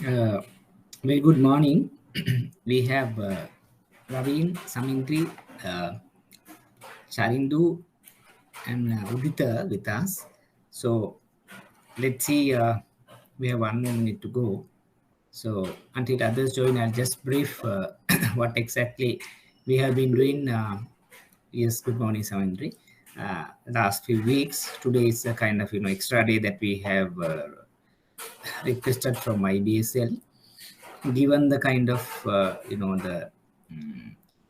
Uh, Very good morning. We have Raveen, Samindri, Charindu, and Udita with us. So let's see. We have 1 more minute to go. So until others join, I'll just brief what exactly we have been doing. Yes, good morning, Samindri. Last few weeks. Today is a kind of extra day that we have requested from IBSL, given the kind of the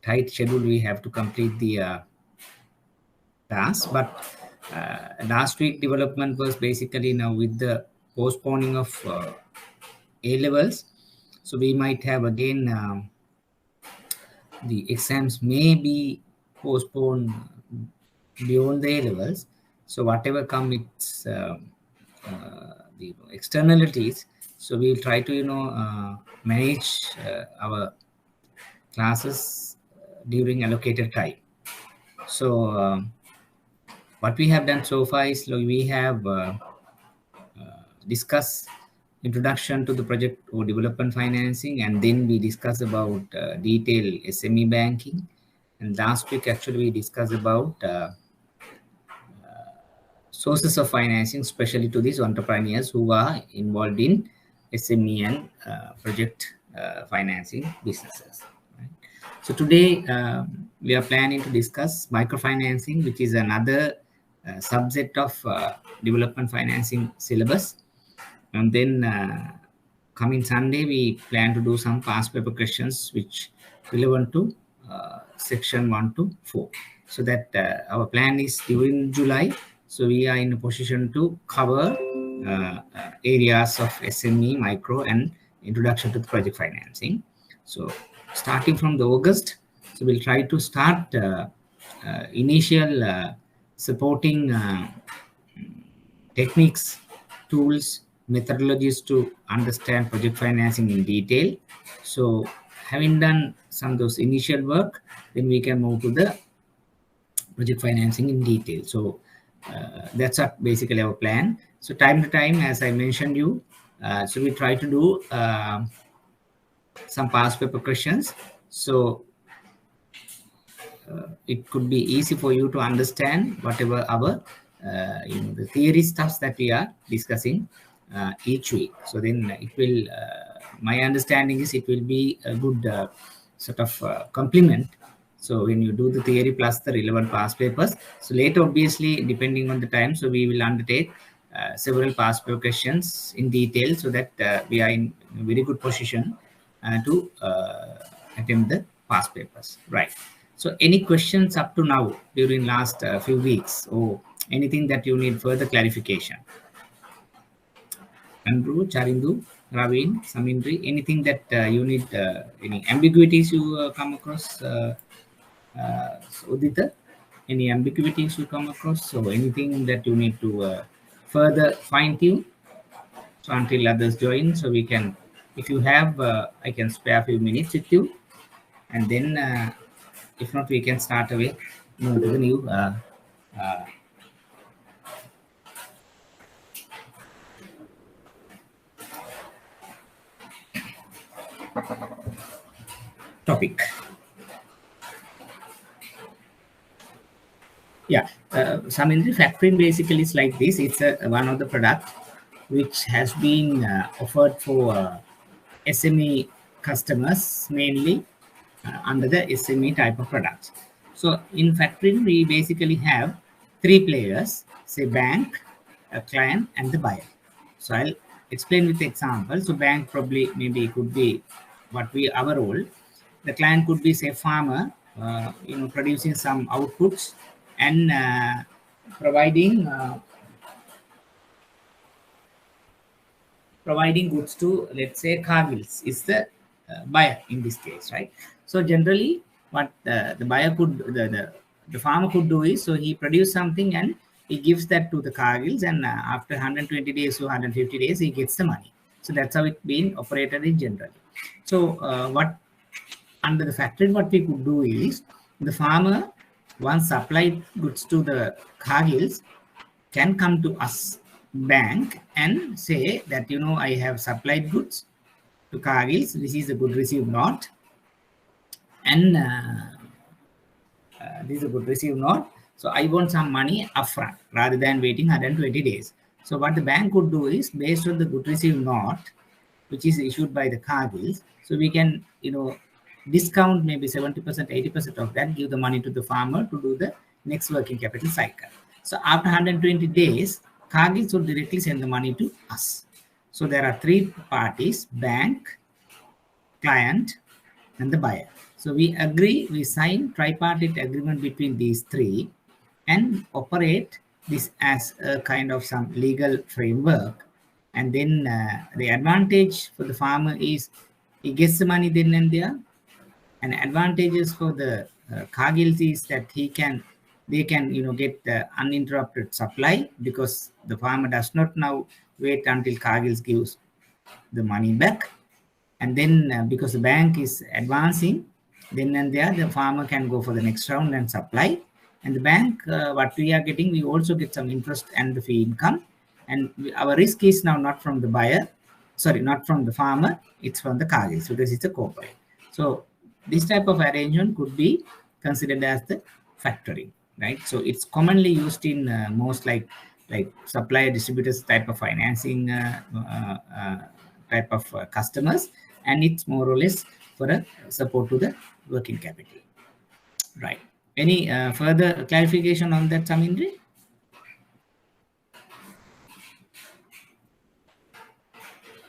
tight schedule we have to complete the task. But last week development was basically now with the postponing of A levels, so we might have again the exams may be postponed beyond the A levels. So whatever come its the externalities, so we'll try to manage our classes during allocated time. So what we have done so far is we have discussed introduction to the project or development financing, and then we discuss about detailed SME banking. And last week actually we discussed about sources of financing, especially to these entrepreneurs who are involved in SME and project financing businesses. Right? So today we are planning to discuss microfinancing, which is another subset of development financing syllabus. And then coming Sunday, we plan to do some past paper questions which relevant to section 1 to 4. So that our plan is during July. So we are in a position to cover areas of SME, micro, and introduction to the project financing. So starting from the August, so we'll try to start initial supporting techniques, tools, methodologies to understand project financing in detail. So having done some of those initial work, then we can move to the project financing in detail. So that's what basically our plan. So time to time, as I mentioned you, so we try to do some past paper questions. So it could be easy for you to understand whatever our the theory stuffs that we are discussing each week. So then it will my understanding is it will be a good sort of complement. So when you do the theory plus the relevant past papers, so later obviously depending on the time, so we will undertake several past paper questions in detail, so that we are in a very good position to attempt the past papers, right? So any questions up to now during last few weeks, or anything that you need further clarification? Andrew, Charindu, Ravin, Samindri, anything that you need, any ambiguities you come across? Udita, any ambiguities you come across? So anything that you need to further fine tune? So until others join, so we can, if you have, I can spare a few minutes with you, and then if not, we can start away move to the new uh, topic. Yeah, Samindri, factoring basically is like this. It's one of the product which has been offered for SME customers, mainly under the SME type of products. So in factoring, we basically have three players, say bank, a client, and the buyer. So I'll explain with example. So bank probably maybe could be what we our role. The client could be say farmer, producing some outputs and providing providing goods to, let's say, Cargills is the buyer in this case, right? So generally what the buyer could the farmer could do is, so he produce something and he gives that to the Cargills, and after 120 days to 150 days he gets the money. So that's how it been operated in general. So what under the factory, what we could do is, the farmer once supplied goods to the Cargills can come to us bank and say that I have supplied goods, to Cargill's. This is a good received note, and this is a good received note. So I want some money upfront rather than waiting 120 days. So what the bank could do is, based on the good received note, which is issued by the Cargills, so we can, discount maybe 70%, 80% of that, give the money to the farmer to do the next working capital cycle. So after 120 days, Cargills will directly send the money to us. So there are three parties: bank, client, and the buyer. So we agree, we sign tripartite agreement between these three and operate this as a kind of some legal framework. And then the advantage for the farmer is he gets the money then and there. And advantages for the Cargills is that they can get uninterrupted supply, because the farmer does not now wait until Cargills gives the money back. And then because the bank is advancing, then and there the farmer can go for the next round and supply. And the bank, what we are getting, we also get some interest and the fee income. And our risk is now not from the buyer, sorry, not from the farmer, it's from the Cargills, because it's a corporate. So this type of arrangement could be considered as the factoring, right? So it's commonly used in most like supplier distributors type of financing type of customers, and it's more or less for a support to the working capital, right? Any further clarification on that, Samindri?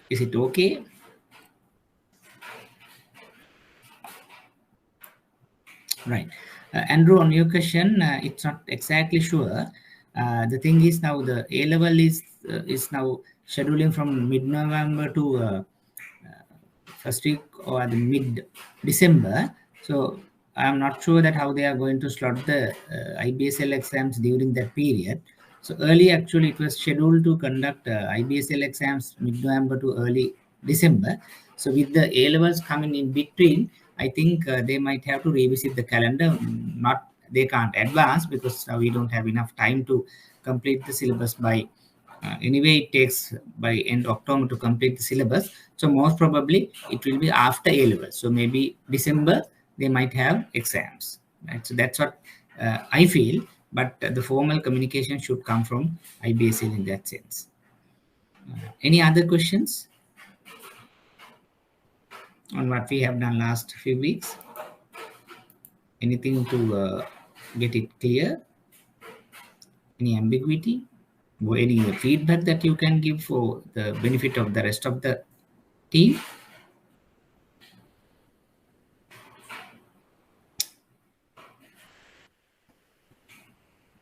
Is it okay? Right. Andrew, on your question, it's not exactly sure. The thing is, now the A level is now scheduling from mid-November to first week or the mid-December. So I'm not sure that how they are going to slot the IBSL exams during that period. So early, actually, it was scheduled to conduct IBSL exams mid-November to early December. So with the A levels coming in between, I think they might have to revisit the calendar. Not they can't advance, because we don't have enough time to complete the syllabus by. Anyway, it takes by end October to complete the syllabus. So most probably it will be after A level. So maybe December they might have exams. Right? So that's what I feel. But the formal communication should come from IBSL in that sense. Any other questions on what we have done last few weeks? Anything to get it clear? Any ambiguity? Or any feedback that you can give for the benefit of the rest of the team?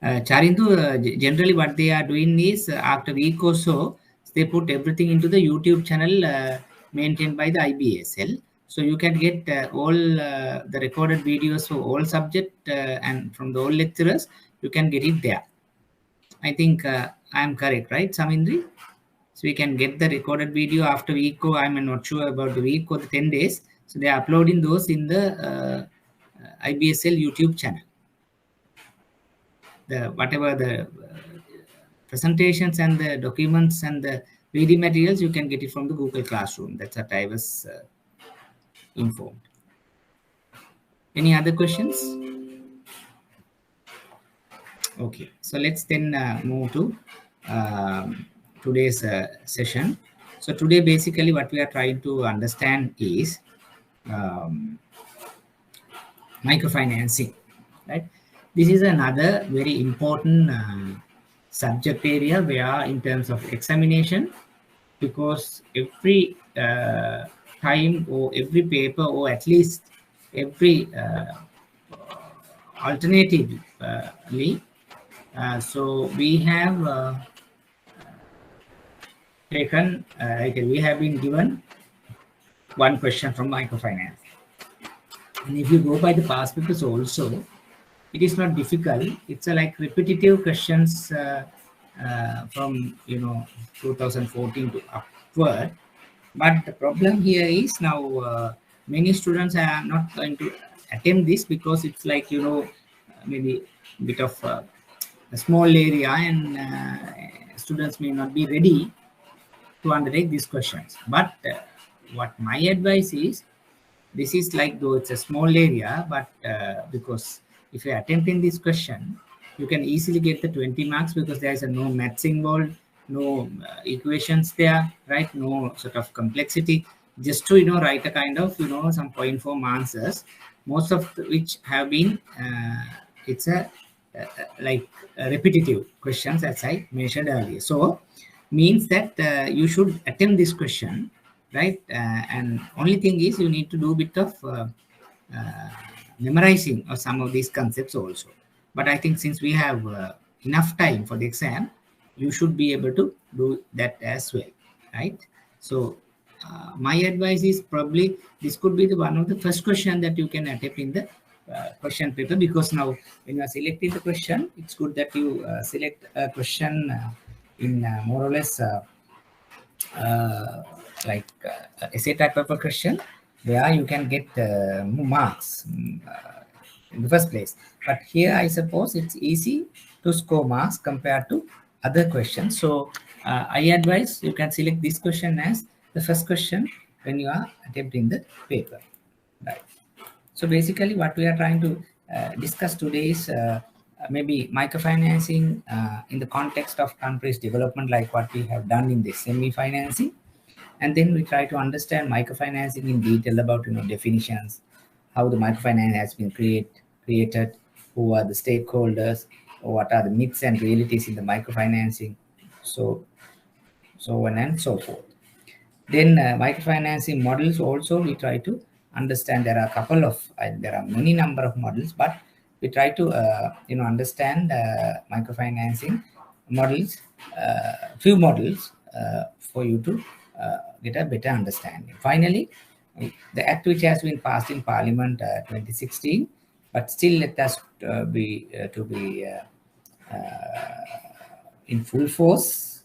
Charindu, generally what they are doing is after a week or so, they put everything into the YouTube channel maintained by the IBSL. So you can get all the recorded videos for all subject and from the all lecturers, you can get it there. I think I am correct, right, Samindri? So we can get the recorded video after week, or I'm not sure about the week or the 10 days. So they are uploading those in the IBSL YouTube channel. The whatever the presentations and the documents and the reading materials, you can get it from the Google Classroom. That's what I was informed. Any other questions? Okay, so let's then move to today's session. So today, basically, what we are trying to understand is microfinancing, right? This is another very important subject area where, in terms of examination, because every time or every paper, or at least every alternatively, so we have taken, we have been given one question from microfinance. And if you go by the past papers also, it is not difficult. It's like repetitive questions from 2014 to upward. But the problem here is now many students are not going to attempt this, because it's like maybe a bit of a small area, and students may not be ready to undertake these questions. But what my advice is, this is like, though it's a small area, but because if you're attempting this question, you can easily get the 20 marks because there is a no maths involved, no equations there, right? No sort of complexity. Just to write a kind of some point form answers, most of which have been it's a like repetitive questions, as I mentioned earlier. So means that you should attempt this question, right? And only thing is you need to do a bit of uh, memorizing of some of these concepts also. But I think since we have enough time for the exam, you should be able to do that as well, right? So my advice is probably this could be the one of the first question that you can attempt in the question paper, because now when you are selecting the question, it's good that you select a question in more or less uh, like essay type of a question where you can get marks in the first place. But here I suppose it's easy to score marks compared to other questions. So I advise you can select this question as the first question when you are attempting the paper, right? So basically what we are trying to discuss today is maybe microfinancing in the context of countries development, like what we have done in the semi-financing. And then we try to understand microfinancing in detail about definitions, how the microfinance has been created, who are the stakeholders, what are the myths and realities in the microfinancing, so on and so forth. Then microfinancing models also we try to understand. There are a couple of, there are many number of models, but we try to understand microfinancing models, few models for you to get a better understanding. Finally, the act which has been passed in Parliament 2016, but still let us be to be in full force.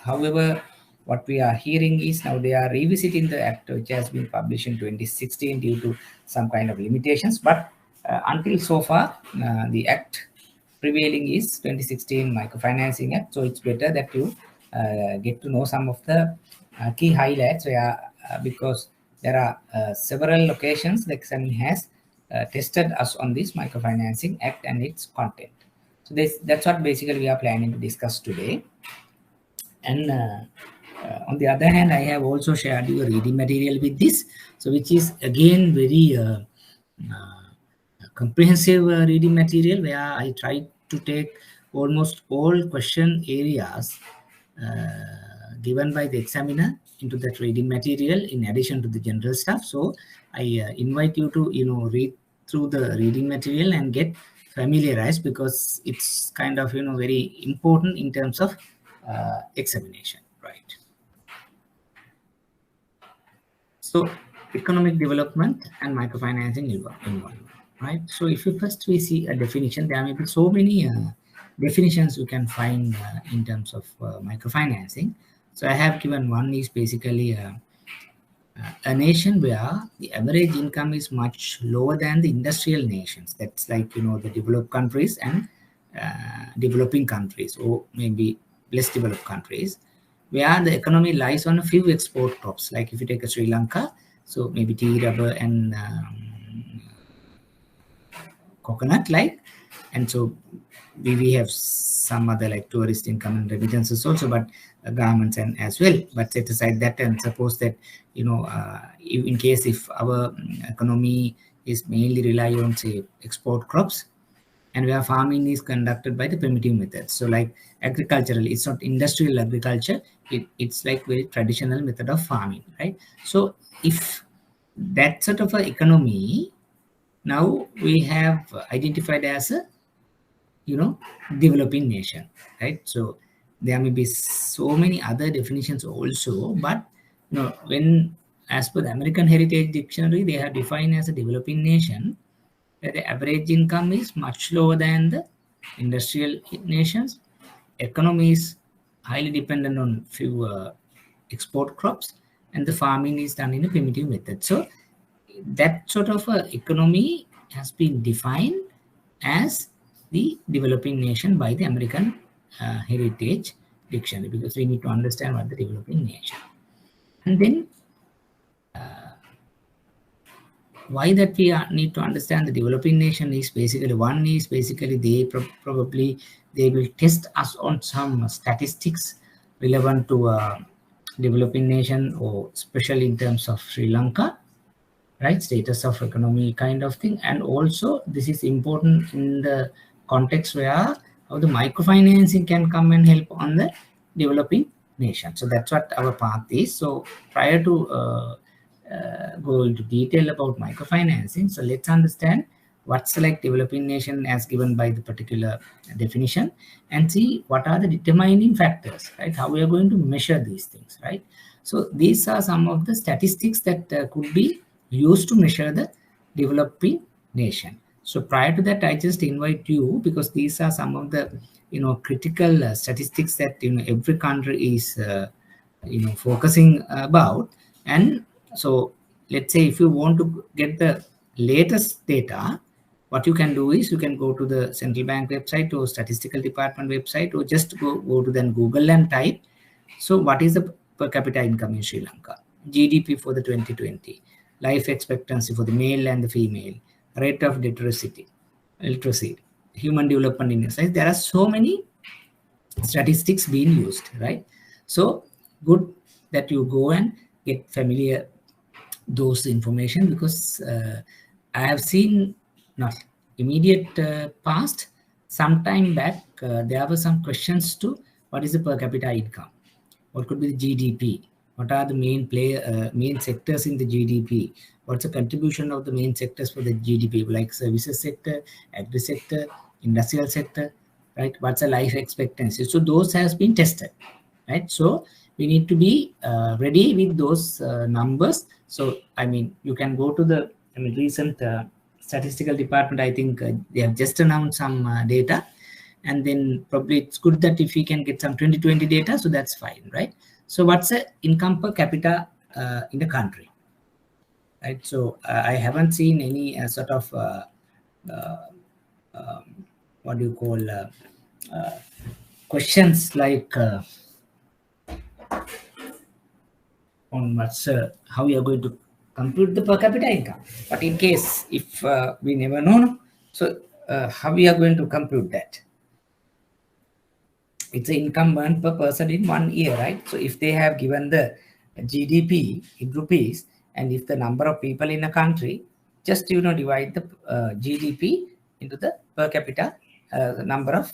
However, what we are hearing is now they are revisiting the act which has been published in 2016 due to some kind of limitations. But until so far, the act prevailing is 2016 Microfinancing Act. So it's better that you get to know some of the key highlights where, because there are several locations the examiner has tested us on this Microfinancing Act and its content. So that's what basically we are planning to discuss today. And on the other hand, I have also shared you a reading material with this, so which is again very comprehensive reading material, where I try to take almost all question areas given by the examiner into that reading material in addition to the general stuff. So I invite you to read through the reading material and get familiarized, because it's kind of very important in terms of examination, right? So economic development and microfinancing involvement, right? So if you first we see a definition, there may be so many definitions you can find in terms of microfinancing. So I have given one is basically a nation where the average income is much lower than the industrial nations. That's like the developed countries and developing countries, or maybe less developed countries, where the economy lies on a few export crops. Like if you take a Sri Lanka, so maybe tea, rubber, and coconut, like. And so we have some other like tourist income and remittances also, but garments and as well. But set aside that and suppose that in case if our economy is mainly rely on say export crops, and where farming is conducted by the primitive methods. So like agricultural, it's not industrial agriculture, it's like very traditional method of farming, right? So if that sort of a economy now we have identified as a developing nation, right? So there may be so many other definitions also, but when as per the American Heritage Dictionary, they have defined as a developing nation where the average income is much lower than the industrial nations. Economy is highly dependent on few export crops, and the farming is done in a primitive method. So that sort of a economy has been defined as the developing nation by the American Heritage Dictionary, because we need to understand what the developing nation. And then why that we need to understand the developing nation is basically one is basically they probably they will test us on some statistics relevant to a developing nation, or especially in terms of Sri Lanka, right? Status of economy kind of thing. And also this is important in the context where how the microfinancing can come and help on the developing nation. So that's what our path is. So prior to go into detail about microfinancing, so let's understand what's like developing nation as given by the particular definition, and see what are the determining factors, right? How we are going to measure these things, right? So these are some of the statistics that could be used to measure the developing nation. So prior to that, I just invite you, because these are some of the critical statistics that every country is focusing about. And so let's say if you want to get the latest data, what you can do is you can go to the central bank website or statistical department website, or just go to then Google and type, so what is the per capita income in Sri Lanka, GDP for the 2020, life expectancy for the male and the female, rate of literacy, human development index. There are so many statistics being used, right? So good that you go and get familiar those information, because I have seen, not immediate past, some time back, there were some questions to what is the per capita income, what could be the GDP, what are the main sectors in the GDP, what's the contribution of the main sectors for the GDP, like services sector, agri sector, industrial sector, right? What's the life expectancy? So those has been tested, right? So we need to be ready with those numbers. So I mean, you can go to the recent statistical department. I think they have just announced some data, and then probably it's good that if we can get some 2020 data, so that's fine, right? So what's the income per capita in the country, right? So I haven't seen any sort of what do you call questions like on what's how you are going to compute the per capita income. But in case if we never know, so how we are going to compute that? It's the income earned per person in 1 year, right? So if they have given the GDP in rupees, and if the number of people in a country, just divide the GDP into the per capita number of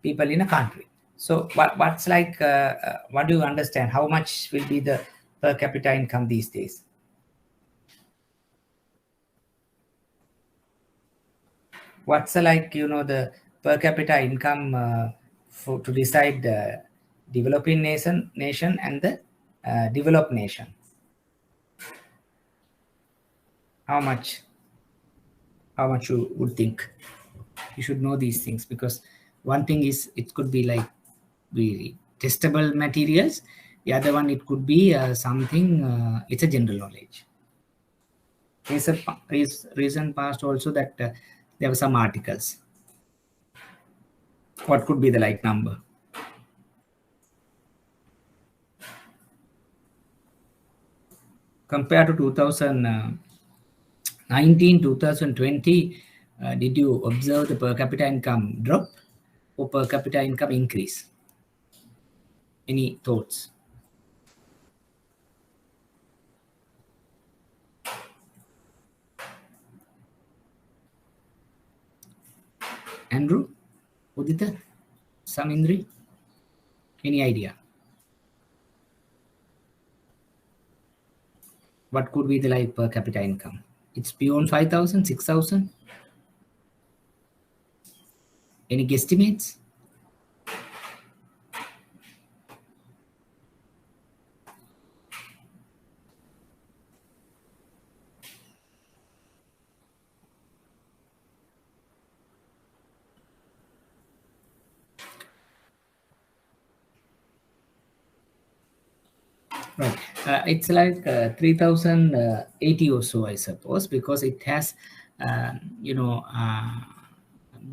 people in a country. So what's like what do you understand, how much will be the per capita income these days? What's like the per capita income to decide the developing nation and the developed nation? How much you would think? You should know these things, because one thing is it could be like very testable materials, the other one it could be something it's a general knowledge. There's a recent past also that there were some articles. What could be the like number? Compared to 2019, 2020, did you observe the per capita income drop or per capita income increase? Any thoughts? Andrew, Udita, Samindri, any idea? What could be the like per capita income? It's beyond 5,000, 6,000? Any guesstimates? Right. It's like 3,080 or so, I suppose, because it has, below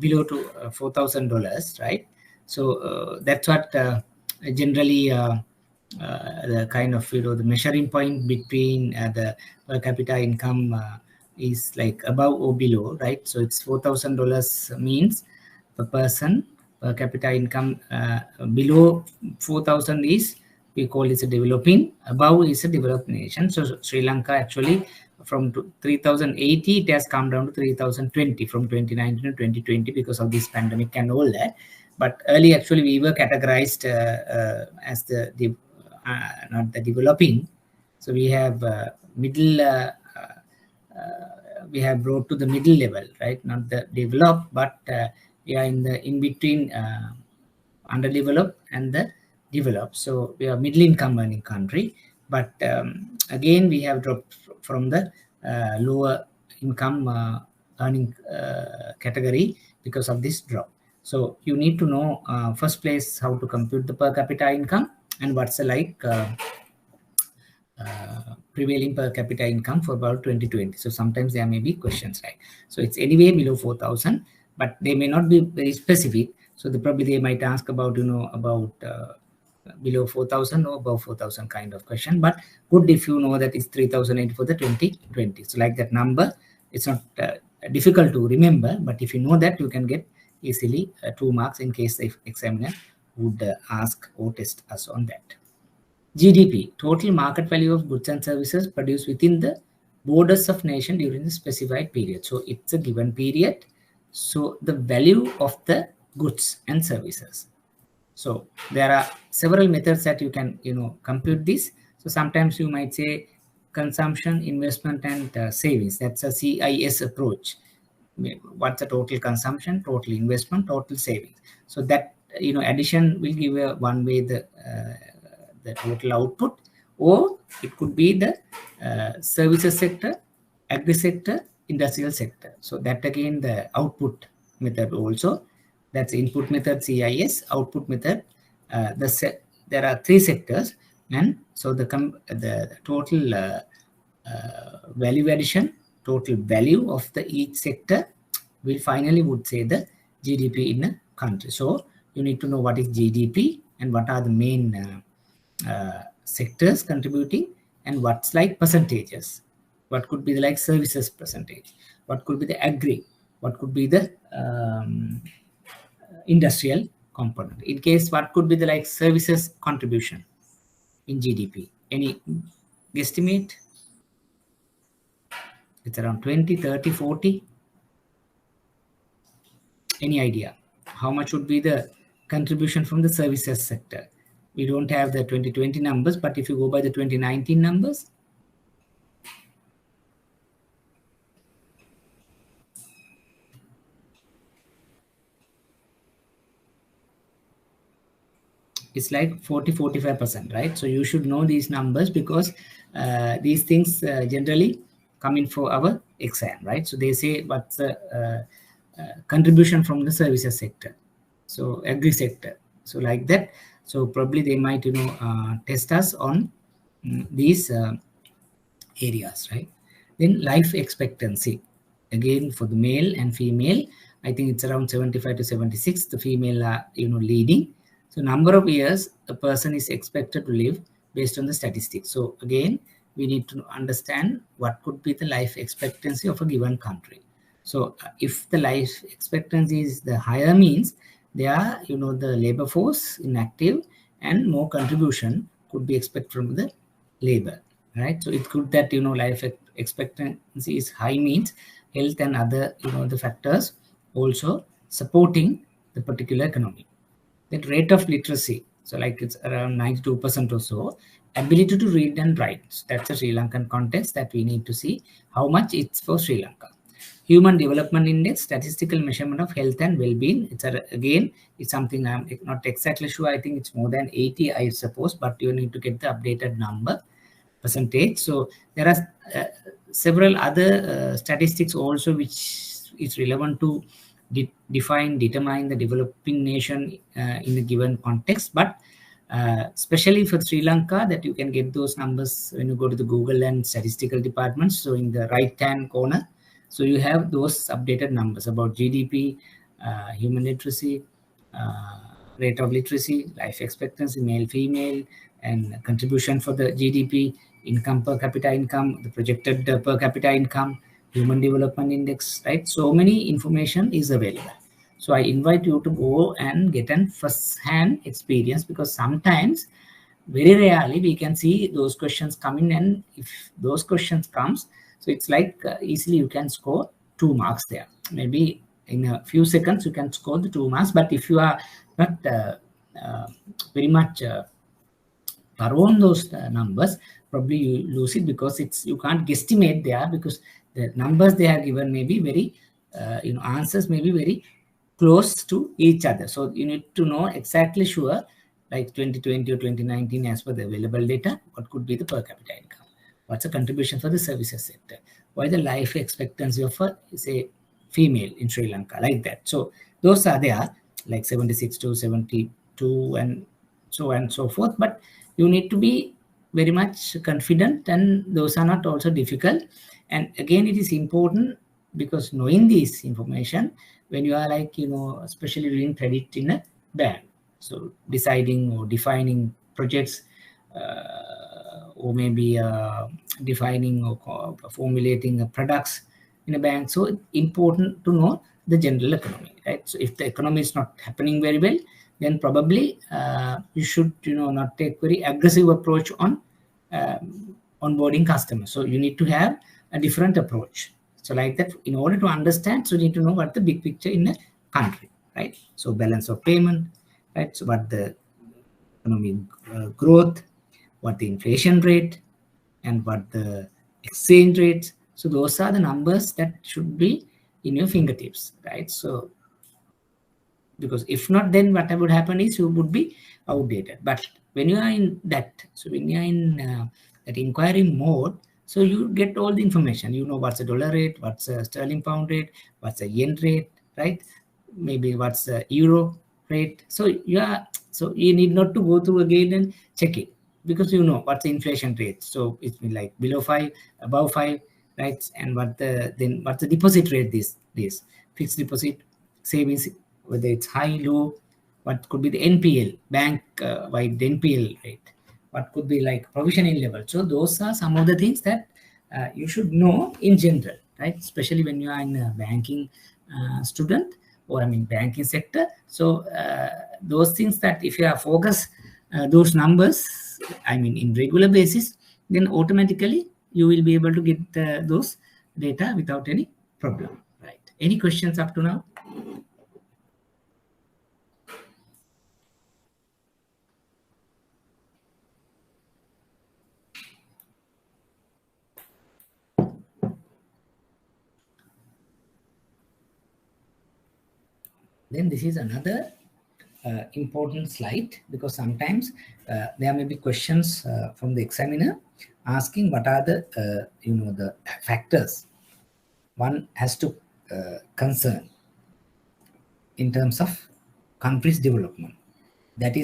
to $4,000, right? So that's what generally the kind of the measuring point between the per capita income is like above or below, right? So it's $4,000 means per person. Per capita income below 4,000 is, we call it a developing, above is a developed nation. So Sri Lanka actually from 3080 it has come down to 3020 from 2019 to 2020 because of this pandemic and all that. But early actually we were categorized as the not the developing. So we have middle we have brought to the middle level, right? Not the developed, but we are in the in between underdeveloped and the developed. So we are middle income earning country, but again we have dropped from the lower income earning category because of this drop. So you need to know first place how to compute the per capita income and what's the prevailing per capita income for about 2020. So sometimes there may be questions, right? So it's anyway below 4,000, but they may not be very specific. So probably they might ask about about below 4,000 or above 4,000 kind of question. But good if you know that it's 3,008 for the 2020. So like that number, it's not difficult to remember, but if you know that, you can get easily 2 marks in case the examiner would ask or test us on that. GDP, total market value of goods and services produced within the borders of nation during the specified period. So it's a given period. So the value of the goods and services. So there are several methods that you can compute this. So sometimes you might say consumption, investment, and savings. That's a CIS approach. What's the total consumption, total investment, total savings? So that addition will give one way the total output, or it could be the services sector, agri sector, industrial sector. So that again the output method also. That's input method CIS, output method. There are 3 sectors, and so the total value addition, total value of the each sector will finally would say the GDP in a country. So you need to know what is GDP and what are the main sectors contributing and what's like percentages. What could be the like services percentage? What could be the agri? What could be the industrial component? In case, what could be the like services contribution in GDP? Any guesstimate? It's around 20, 30, 40. Any idea? How much would be the contribution from the services sector? We don't have the 2020 numbers, but if you go by the 2019 numbers, it's like 40-45%, right? So you should know these numbers because these things generally come in for our exam, right? So they say what's the contribution from the services sector, so agri sector, so like that. So probably they might test us on these areas, right? Then life expectancy, again for the male and female, I think it's around 75 to 76. The female are leading. So number of years a person is expected to live based on the statistics. So again, we need to understand what could be the life expectancy of a given country. So if the life expectancy is the higher, means there are the labor force inactive and more contribution could be expected from the labor, right? So it could that life expectancy is high, means health and other the factors also supporting the particular economy. The rate of literacy, so like it's around 92% or so. Ability to read and write, that's a Sri Lankan context that we need to see how much it's for Sri Lanka. Human Development Index, statistical measurement of health and well-being. Again, it's something I'm not exactly sure. I think it's more than 80, I suppose, but you need to get the updated number percentage. So there are several other statistics also which is relevant to determine the developing nation in a given context. But especially for Sri Lanka, that you can get those numbers when you go to the Google and statistical departments. So in the right hand corner, so you have those updated numbers about GDP, human literacy, rate of literacy, life expectancy, male, female, and contribution for the GDP, income per capita income, the projected per capita income, human development index, right? So many information is available. So I invite you to go and get an first-hand experience, because sometimes, very rarely, we can see those questions coming, and if those questions comes, so it's like easily you can score 2 marks there. Maybe in a few seconds you can score the 2 marks, but if you are not very much around those numbers, probably you lose it, because it's, you can't guesstimate there, because the numbers they are given may be very answers may be very close to each other. So you need to know exactly sure, like 2020 or 2019, as per the available data, what could be the per capita income, what's the contribution for the services sector, what is the life expectancy of a, say, female in Sri Lanka, like that. So those are there, like 76 to 72 and so on and so forth. But you need to be very much confident, and those are not also difficult. And again, it is important, because knowing this information, when you are like, especially doing credit in a bank, so deciding or defining projects, or maybe defining or formulating products in a bank, so it's important to know the general economy, right? So if the economy is not happening very well, then probably you should not take very aggressive approach on onboarding customers. So you need to have a different approach. So like that, in order to understand, so you need to know what the big picture in a country, right? So balance of payment, right? So what the economic growth, what the inflation rate, and what the exchange rates. So those are the numbers that should be in your fingertips, right? So because if not, then what would happen is you would be outdated. But when you are in that, so when you are in that inquiry mode, so you get all the information. You know what's the dollar rate, what's the sterling pound rate, what's the yen rate, right? Maybe what's the euro rate. So you need not to go through again and check it, because you know what's the inflation rate. So it's been like below 5, above 5, right? And what's the deposit rate, this fixed deposit savings, whether it's high, low, what could be the NPL, bank wide NPL rate, what could be like provisioning level. So those are some of the things that you should know in general, right? Especially when you are in a banking student, or banking sector. So those things that if you are focused those numbers, in regular basis, then automatically you will be able to get those data without any problem, right? Any questions up to now? Then this is another important slide, because sometimes there may be questions from the examiner asking what are the the factors one has to concern in terms of country's development. That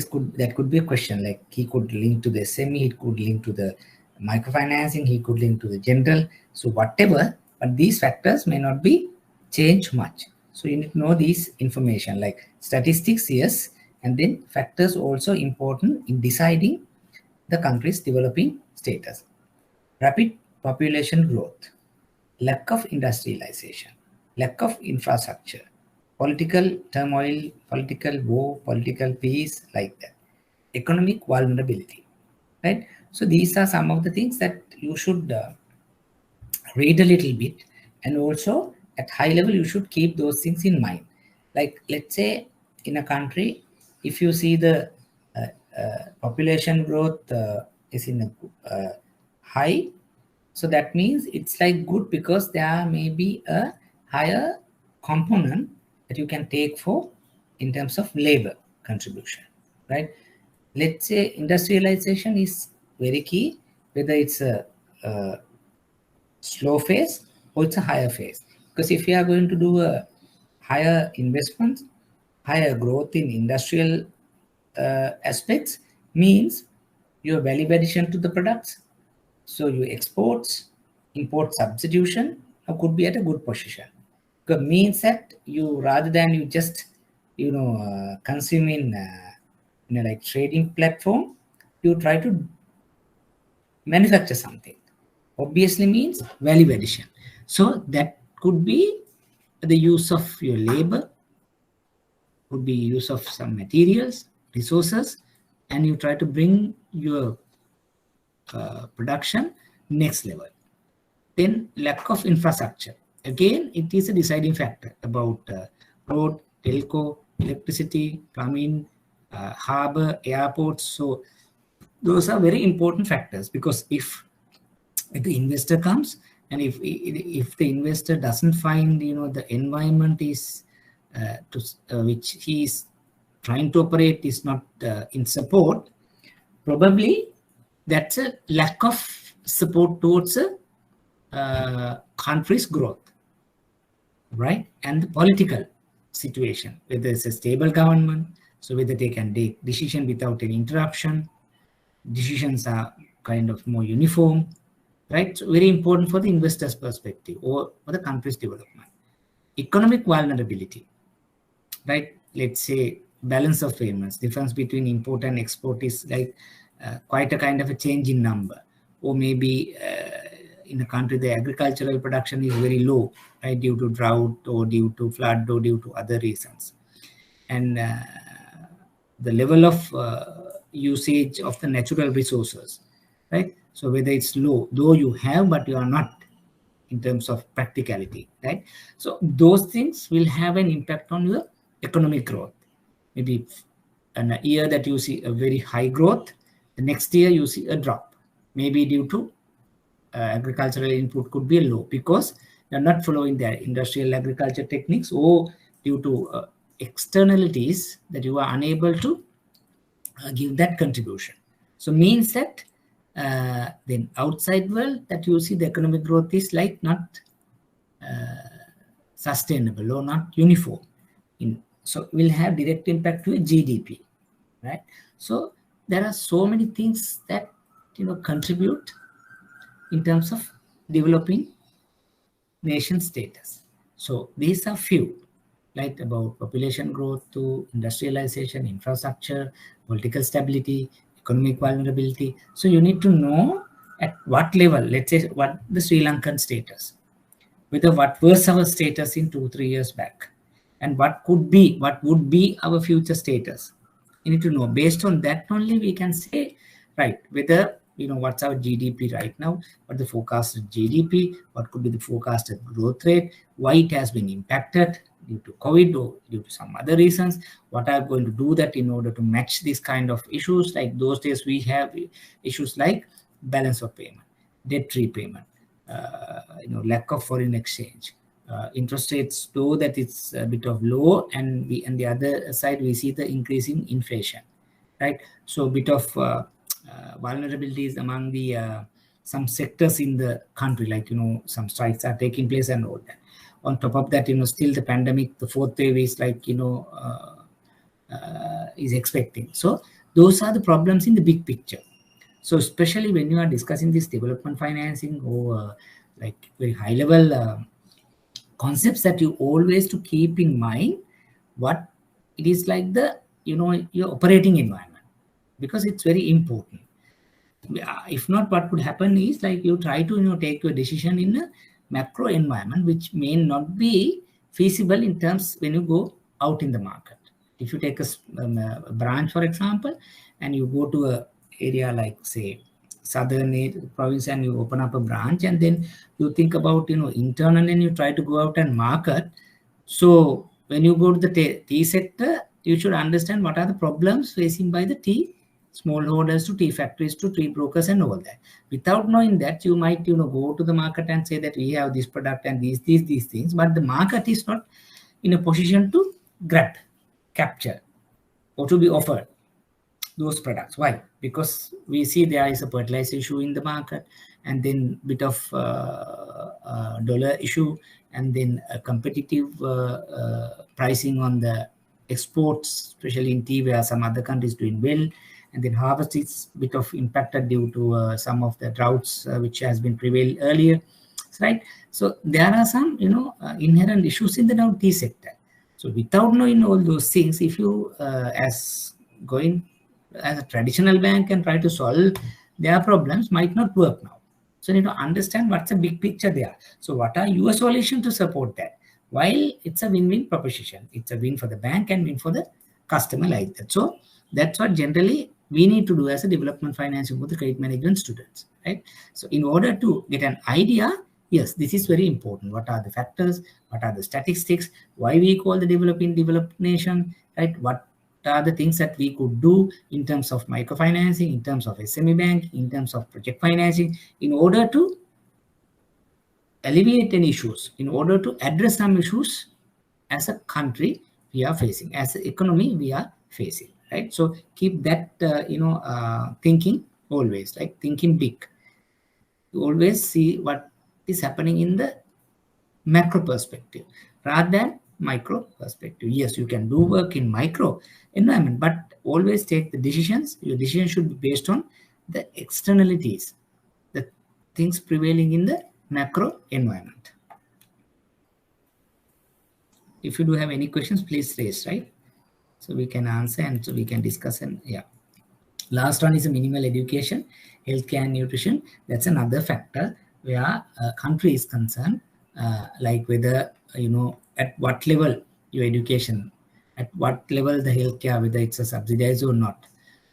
could be a question, like he could link to the SME, he could link to the microfinancing, he could link to the general, so whatever, but these factors may not be changed much. So you need to know these information, like statistics, yes, and then factors also important in deciding the country's developing status. Rapid population growth, lack of industrialization, lack of infrastructure, political turmoil, political war, political peace, like that. Economic vulnerability, right? So these are some of the things that you should read a little bit, and also at high level you should keep those things in mind. Like let's say in a country, if you see the population growth is in a high, so that means it's like good, because there may be a higher component that you can take for in terms of labor contribution, right? Let's say industrialization is very key, whether it's a slow phase or it's a higher phase. Because if you are going to do a higher investment, higher growth in industrial aspects, means your value addition to the products, so your exports, import substitution could be at a good position. Because means that you, rather than you just consume in like trading platform, you try to manufacture something. Obviously means value addition. So that could be the use of your labor, could be use of some materials, resources, and you try to bring your production next level. Then lack of infrastructure. Again, it is a deciding factor about road, telco, electricity, plumbing, harbor, airports. So those are very important factors, because if the investor comes, and if the investor doesn't find the environment is which he is trying to operate is not in support, probably that's a lack of support towards a country's growth, right? And the political situation, whether it's a stable government, so whether they can take decision without any interruption, decisions are kind of more uniform, right? So very important for the investor's perspective or for the country's development. Economic vulnerability, right? Let's say balance of payments, difference between import and export is like quite a kind of a change in number, or maybe in a country the agricultural production is very low, right, due to drought or due to flood or due to other reasons, and the level of usage of the natural resources, right? So whether it's low, though you have but you are not in terms of practicality, right? So those things will have an impact on your economic growth. Maybe in a year that you see a very high growth, the next year you see a drop, maybe due to agricultural input could be low because you're not following the industrial agriculture techniques, or due to externalities that you are unable to give that contribution. So means that then outside world that you see the economic growth is like not sustainable or not uniform. So will have direct impact to GDP, right? So there are so many things that contribute in terms of developing nation status. So these are few, like about population growth to industrialization, infrastructure, political stability, economic vulnerability. So you need to know at what level, let's say what the Sri Lankan status, whether what was our status in 2-3 years back, and what would be our future status. You need to know. Based on that only we can say, right, whether what's our GDP right now, what the forecasted GDP, what could be the forecasted growth rate, why it has been impacted due to COVID or due to some other reasons, what I'm going to do that in order to match these kind of issues. Like those days we have issues like balance of payment, debt repayment, lack of foreign exchange, interest rates though that it's a bit of low, and the other side we see the increasing inflation, right? So a bit of vulnerabilities among the some sectors in the country, like some strikes are taking place and all that. On top of that, still the pandemic, the fourth wave is like is expecting. So those are the problems in the big picture. So especially when you are discussing this development financing or like very high level concepts, that you always to keep in mind what it is like the your operating environment, because it's very important. If not, what could happen is like you try to take your decision in a macro environment which may not be feasible in terms when you go out in the market. If you take a branch, for example, and you go to a area like say southern province and you open up a branch, and then you think about internal and you try to go out and market. So when you go to the tea sector, you should understand what are the problems facing by the tea smallholders to tea factories to tea brokers and all that. Without knowing that, you might go to the market and say that we have this product and these things, but the market is not in a position to capture or to be offered those products. Why? Because we see there is a fertilizer issue in the market, and then bit of dollar issue, and then a competitive pricing on the exports, especially in tea where some other countries doing well, and then harvest is bit of impacted due to some of the droughts which has been prevailed earlier, right? So there are some inherent issues in the tea sector. So without knowing all those things, if you as going as a traditional bank and try to solve their problems might not work now. So you need to understand what's the big picture there. So what are your solutions to support that? While it's a win-win proposition, it's a win for the bank and win for the customer like that. So that's what generally we need to do as a development financing for the credit management students, right? So in order to get an idea, yes, this is very important. What are the factors? What are the statistics? Why we call the developing developed nation, right? What are the things that we could do in terms of microfinancing, in terms of SME bank, in terms of project financing, in order to alleviate any issues, in order to address some issues as a country we are facing, as an economy we are facing, right? So keep that thinking always, like thinking big. You always see what is happening in the macro perspective rather than micro perspective. Yes, you can do work in micro environment, but always take the decisions. Your decision should be based on the externalities, the things prevailing in the macro environment. If you do have any questions, please raise, right? So we can answer and so we can discuss. And yeah, last one is a minimal education, healthcare and nutrition. That's another factor where a country is concerned, like whether, at what level your education, at what level the healthcare, whether it's a subsidized or not,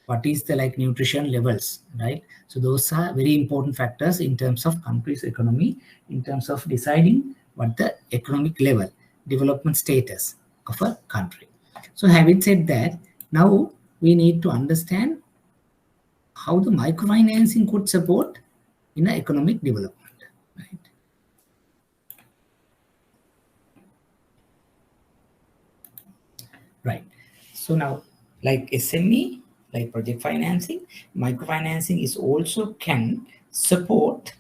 what is the like nutrition levels, right? So those are very important factors in terms of country's economy, in terms of deciding what the economic level, development status of a country. So having said that, now we need to understand how the microfinancing could support in economic development, right? Right. So now, like SME, like project financing, microfinancing is also can support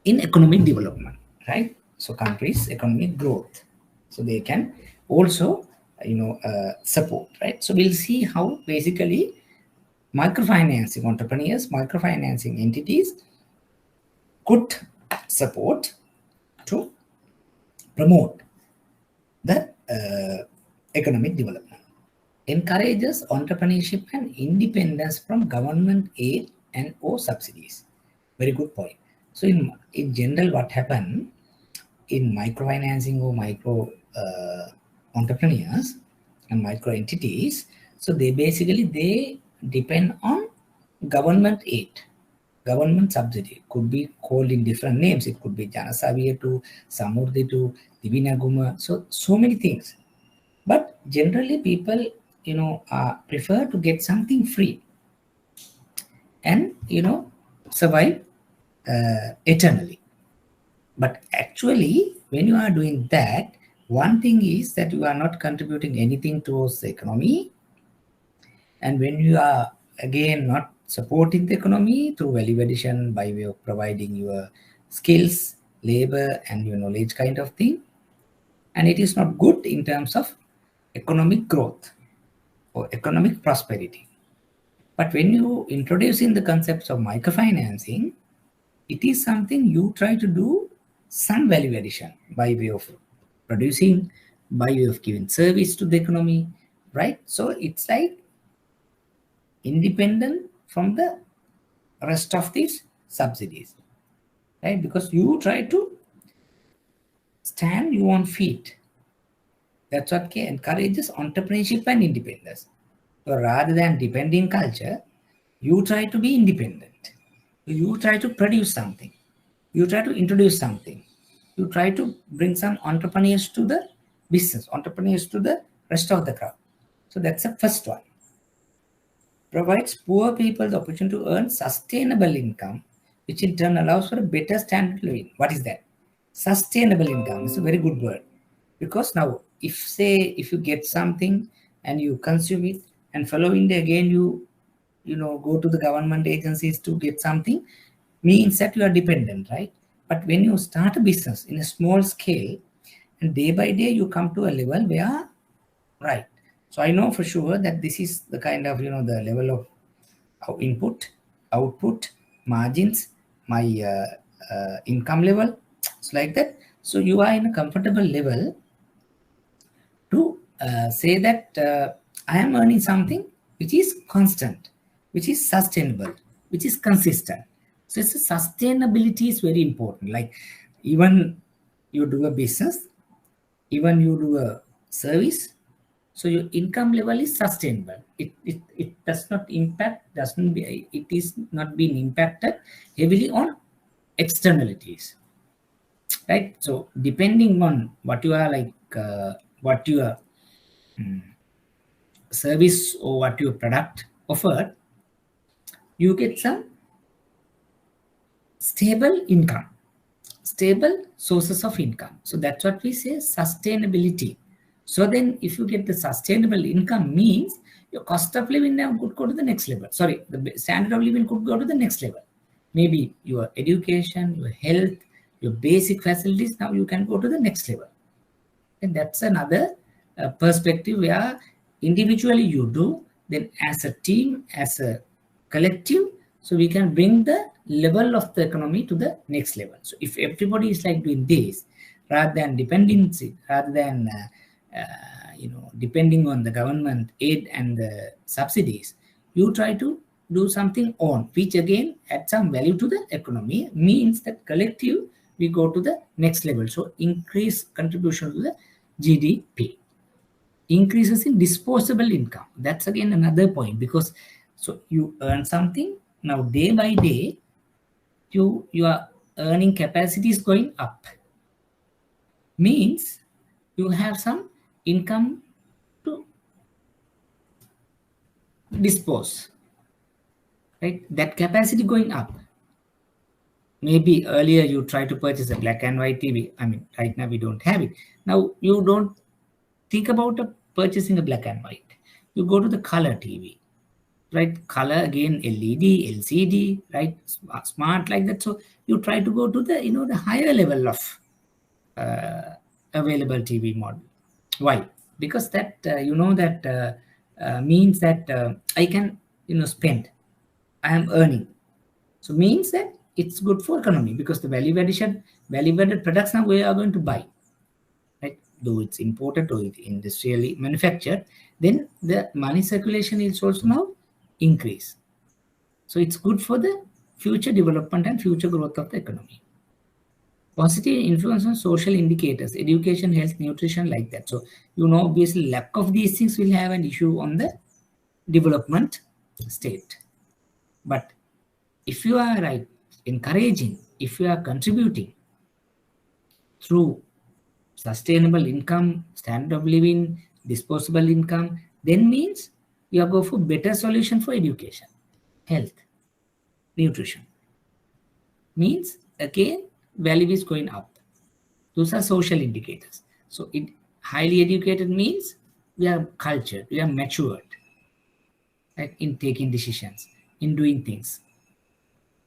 in economic development, right? So countries' economic growth. So they can also, support, right? So we'll see how basically microfinancing entrepreneurs, microfinancing entities could support to promote the economic development. Encourages entrepreneurship and independence from government aid and or subsidies. Very good point. So in general, what happened in microfinancing or micro entrepreneurs and micro entities, so they depend on government aid, government subsidy. Could be called in different names. It could be Janasaviya to Samurdhi to Divinaguma. So many things. But generally people, prefer to get something free and, survive eternally. But actually, when you are doing that, one thing is that you are not contributing anything towards the economy. And when you are, again, not supporting the economy through value addition by way of providing your skills, labor, and your knowledge kind of thing, and it is not good in terms of economic growth or economic prosperity. But when you introduce in the concepts of microfinancing, it is something you try to do some value addition by way of producing, by way of giving service to the economy, right? So it's like independent from the rest of these subsidies, right? Because you try to stand your own feet. That's what encourages entrepreneurship and independence. So rather than depending culture, you try to be independent. You try to produce something. You try to introduce something. You try to bring some entrepreneurs to the business, entrepreneurs to the rest of the crowd. So that's the first one. Provides poor people the opportunity to earn sustainable income, which in turn allows for a better standard of living. What is that? Sustainable income is a very good word. Because now, if you get something and you consume it, and following day again you go to the government agencies to get something, means that you are dependent, right? But when you start a business in a small scale, and day by day you come to a level where, right? So I know for sure that this is the kind of, the level of input, output, margins, my income level. It's like that. So you are in a comfortable level to say that I am earning something which is constant, which is sustainable, which is consistent. So it's sustainability is very important. Like even you do a business, even you do a service, so your income level is sustainable. It does not impact, it is not being impacted heavily on externalities, right? So depending on what you are like, what your service or what your product offered, you get some stable income, stable sources of income. So that's what we say sustainability. So then if you get the sustainable income means your cost of living now could go to the next level. Sorry, the standard of living could go to the next level. Maybe your education, your health, your basic facilities, now you can go to the next level. And that's another perspective where individually you do, then as a team, as a collective, so we can bring the level of the economy to the next level. So if everybody is like doing this, rather than dependency, rather than depending on the government aid and the subsidies, you try to do something on which again add some value to the economy, means that collective we go to the next level. So increase contribution to the GDP, increases in disposable income. That's again another point, because so you earn something now, day by day your earning capacity is going up, means you have some income to dispose, right? That capacity going up. Maybe earlier you try to purchase a black and white TV. I mean, right now we don't have it. Now you don't think about purchasing a black and white. You go to the color TV, right? Color again, LED, LCD, right? Smart like that. So you try to go to the the higher level of available TV model. Why? Because that means that I can spend. I am earning. So means that it's good for economy, because the value-added products now we are going to buy, right? Though it's imported or it's industrially manufactured, then the money circulation is also now increase. So it's good for the future development and future growth of the economy. Positive influence on social indicators, education, health, nutrition, like that. So obviously lack of these things will have an issue on the development state. But if you are right encouraging, if you are contributing through sustainable income, standard of living, disposable income, then means you are going for better solution for education, health, nutrition. Means again value is going up. Those are social indicators. So it highly educated means we are cultured, we are matured, right, in taking decisions, in doing things,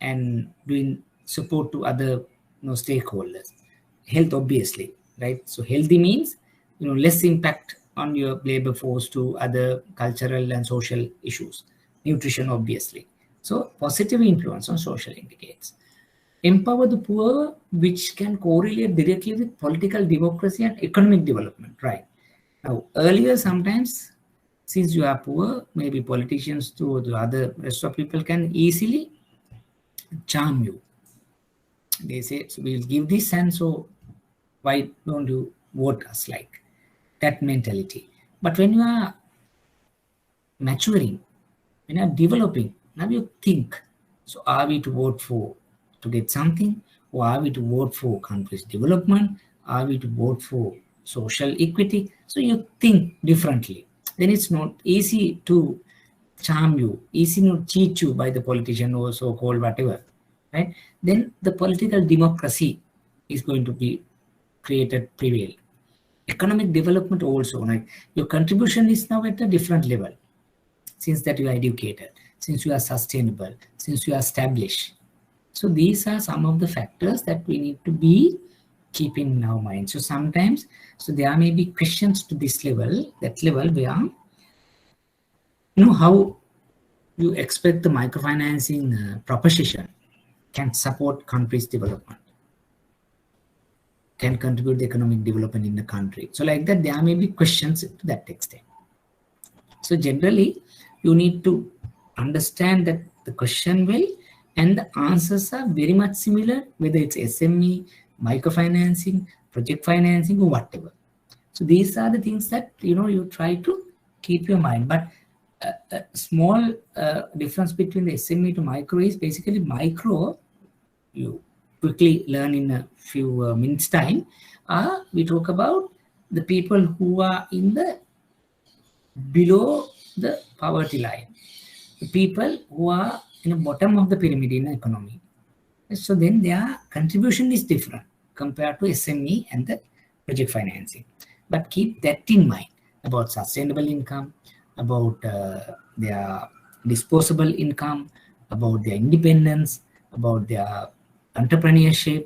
and doing support to other stakeholders. Health, obviously, right? So healthy means less impact on your labor force to other cultural and social issues. Nutrition, obviously. So positive influence on social indicators. Empower the poor, which can correlate directly with political democracy and economic development, right? Now, earlier sometimes, since you are poor, maybe politicians to the other rest of people can easily charm you. They say, so we'll give this, and so why don't you vote us, like that mentality. But when you are maturing, when you are developing, now you think, so are we to vote for to get something, or are we to vote for country's development? Are we to vote for social equity? So you think differently. Then it's not easy to charm you, easy to cheat you by the politician or so-called whatever, right? Then the political democracy is going to be created, prevail. Economic development also, like your contribution is now at a different level, since that you are educated, since you are sustainable, since you are established. So these are some of the factors that we need to be keeping in our mind. So sometimes, so there may be questions to this level, that level where how you expect the microfinancing proposition can support country's development, can contribute the economic development in the country. So like that, there may be questions to that extent. So generally, you need to understand that the question well, and the answers are very much similar, whether it's SME, microfinancing, project financing, or whatever. So these are the things that you try to keep your mind. But a small difference between the SME to micro is basically micro. You quickly learn in a few minutes time. We talk about the people who are in the below the poverty line, the people who are in the bottom of the pyramid in the economy. So then their contribution is different compared to SME and the project financing. But keep that in mind about sustainable income, about their disposable income, about their independence, about their entrepreneurship,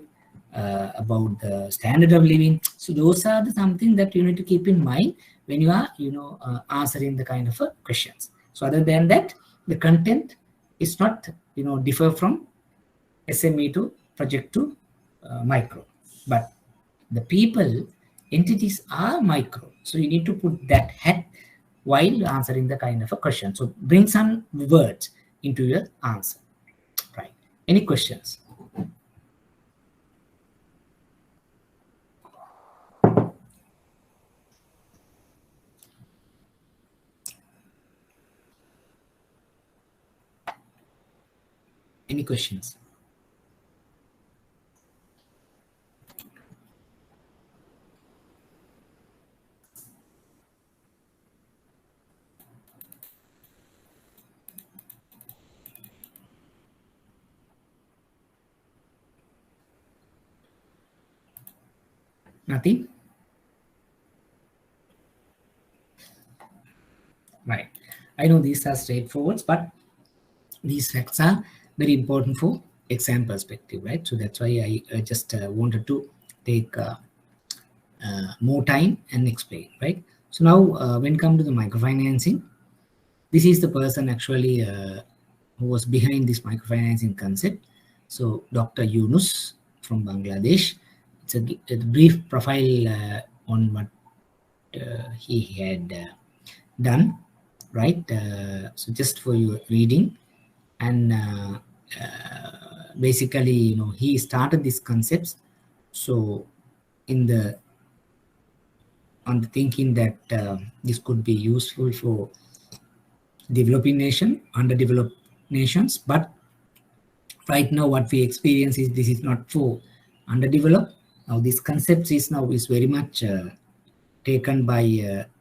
about the standard of living. So those are the something that you need to keep in mind when you are answering the kind of questions. So other than that, the content is not differ from SME to project to micro, but the people entities are micro. So you need to put that hat while answering the kind of a question. So bring some words into your answer. Right? Any questions? Any questions? Nothing? Right. I know these are straightforward, but these facts are very important for exam perspective, right? So that's why I just wanted to take more time and explain, right? So now when come to the microfinancing, this is the person actually who was behind this microfinancing concept. So Dr. Yunus from Bangladesh. It's a brief profile on what he had done, right? So just for your reading, and basically, he started these concepts. So in the on the thinking that this could be useful for developing nation, underdeveloped nations, but right now what we experience is this is not for underdeveloped. Now this concept is very much taken by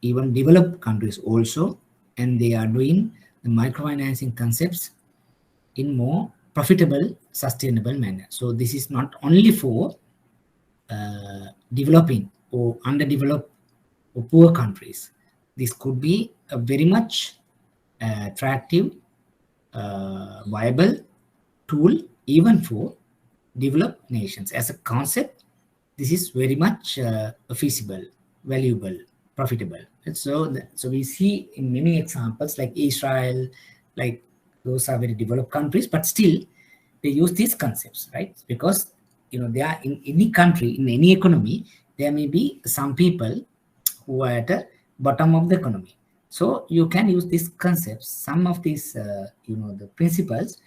even developed countries also, and they are doing the microfinancing concepts in more profitable, sustainable manner. So this is not only for developing or underdeveloped or poor countries. This could be a very much attractive, viable tool even for developed nations. As a concept, this is very much feasible, valuable, profitable. And so we see in many examples like Israel, like those are very developed countries, but still they use these concepts, right? Because they are in any country, in any economy, there may be some people who are at the bottom of the economy. So you can use these concepts, some of these, the principles,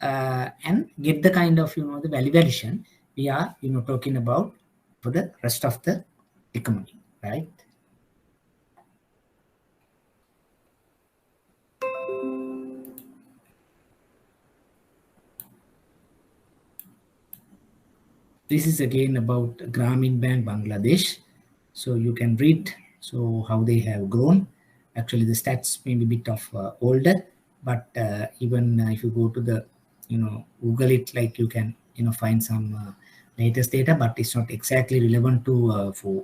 and get the kind of, the value addition we are, talking about for the rest of the economy, right? This is again about Grameen Bank Bangladesh. So you can read so how they have grown. Actually, the stats may be a bit of older, but even if you go to the Google it, like you can find some latest data, but it's not exactly relevant to for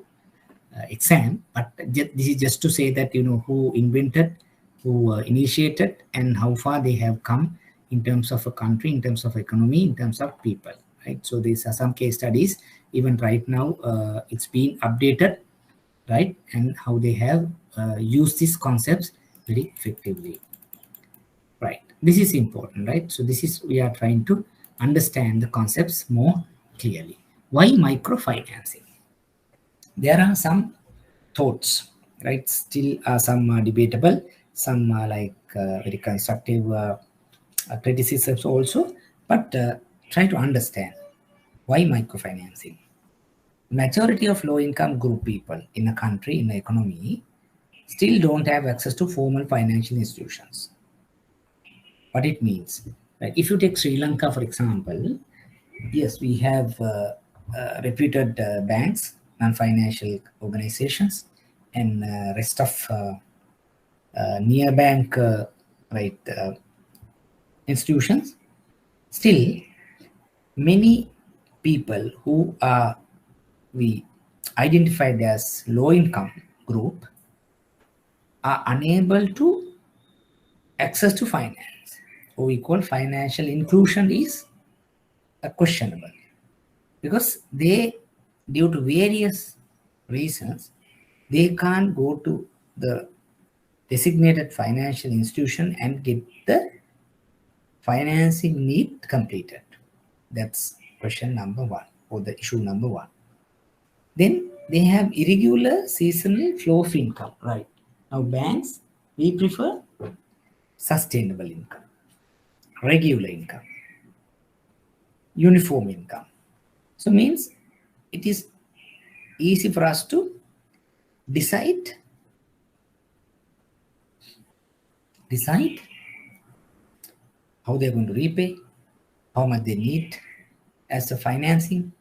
exam. But this is just to say that who invented, who initiated, and how far they have come in terms of a country, in terms of economy, in terms of people, right? So these are some case studies. Even right now, it's being updated, right? And how they have used these concepts very effectively, right? This is important, right? So this is, we are trying to understand the concepts more clearly. Why microfinancing? There are some thoughts, right? Still some debatable. some very constructive criticisms also, but try to understand why microfinancing. Majority of low-income group people in a country, in the economy, still don't have access to formal financial institutions. What it means, like if you take Sri Lanka for example, yes, we have reputed banks, non-financial organizations, and rest of near bank right institutions. Still, many people who are we identified as low income group are unable to access to finance. What we call financial inclusion is questionable, because they, due to various reasons, they can't go to the designated financial institution and get the financing need completed. That's question number one, or the issue number one. Then they have irregular seasonal flow of income, right? Now banks, we prefer sustainable income, regular income, uniform income. So means it is easy for us to decide how they're going to repay, how much they need as a financing,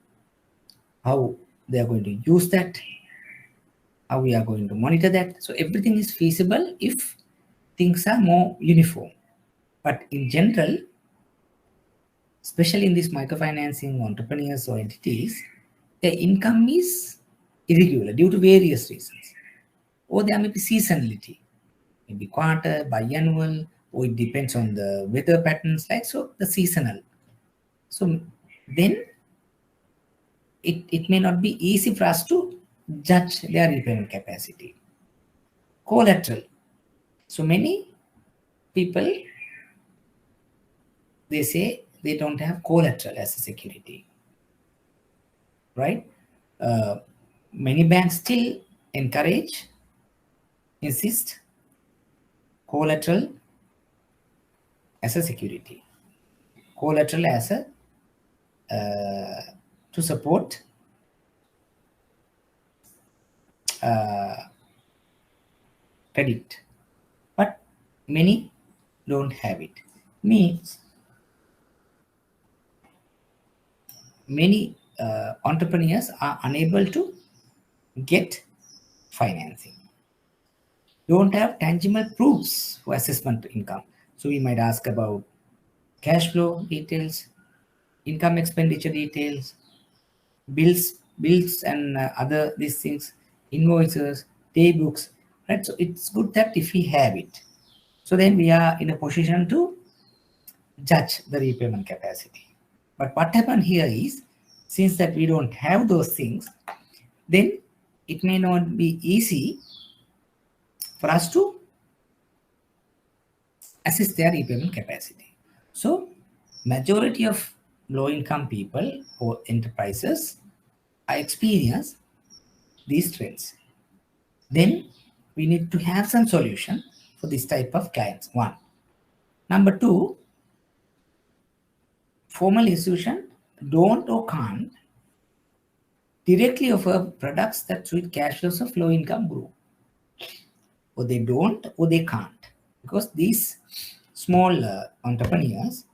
how they are going to use that, how we are going to monitor that. So everything is feasible if things are more uniform. But in general, especially in this microfinancing entrepreneurs or entities, their income is irregular due to various reasons. Or there may be seasonality, maybe quarter, biannual, or it depends on the weather patterns, like so the seasonal. So then it may not be easy for us to judge their repayment capacity. Collateral. So many people, they say they don't have collateral as a security, right? Many banks still encourage, insist collateral as a security, collateral as a to support credit, but many don't have it. Means many entrepreneurs are unable to get financing, don't have tangible proofs for assessment income. So we might ask about cash flow details, income expenditure details, bills and other these things, invoices, day books, right? So it's good that if we have it, so then we are in a position to judge the repayment capacity. But what happened here is, since that we don't have those things, then it may not be easy for us to assess their repayment capacity. So majority of low income people or enterprises are experience these trends. Then we need to have some solution for this type of clients. One. Number two, formal institution don't or can't directly offer products that suit cash flows of low income group. Or they don't or they can't. Because these small entrepreneurs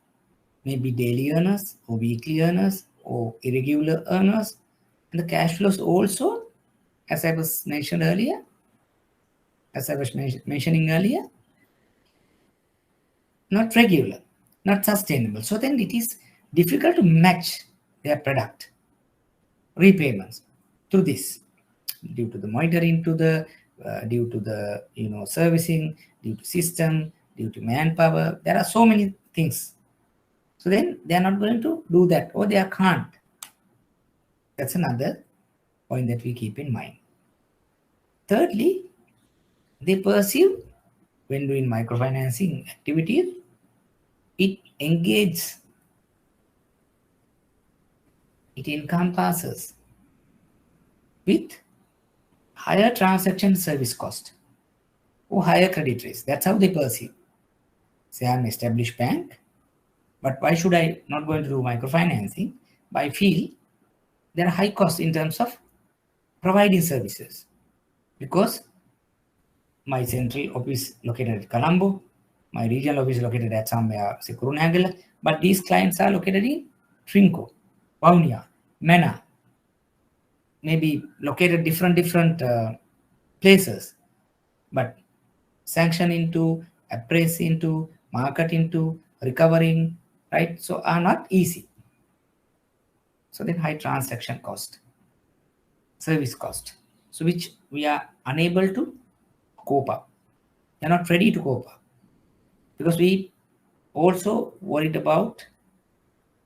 may be daily earners or weekly earners or irregular earners. And the cash flows also, as I was mentioning earlier, not regular, not sustainable. So then it is difficult to match their product repayments through this, due to the monitoring, due to the servicing, due to system, due to manpower. There are so many things. So then they are not going to do that, or they can't. That's another point that we keep in mind. Thirdly, they perceive, when doing microfinancing activities, it encompasses with higher transaction service cost, or higher credit risk. That's how they perceive. Say, I'm an established bank, but why should I not going to do microfinancing? But I feel there are high costs in terms of providing services, because my central office located at Colombo, my regional office located at somewhere, say Kurunagala, but these clients are located in Trinco, Vaunia, Mena, maybe located different places, but sanction into, appraise into, market into, recovering, right? So are not easy. So then high transaction cost, service cost, so which we are unable to cope up. They're not ready to cope up, because we also worried about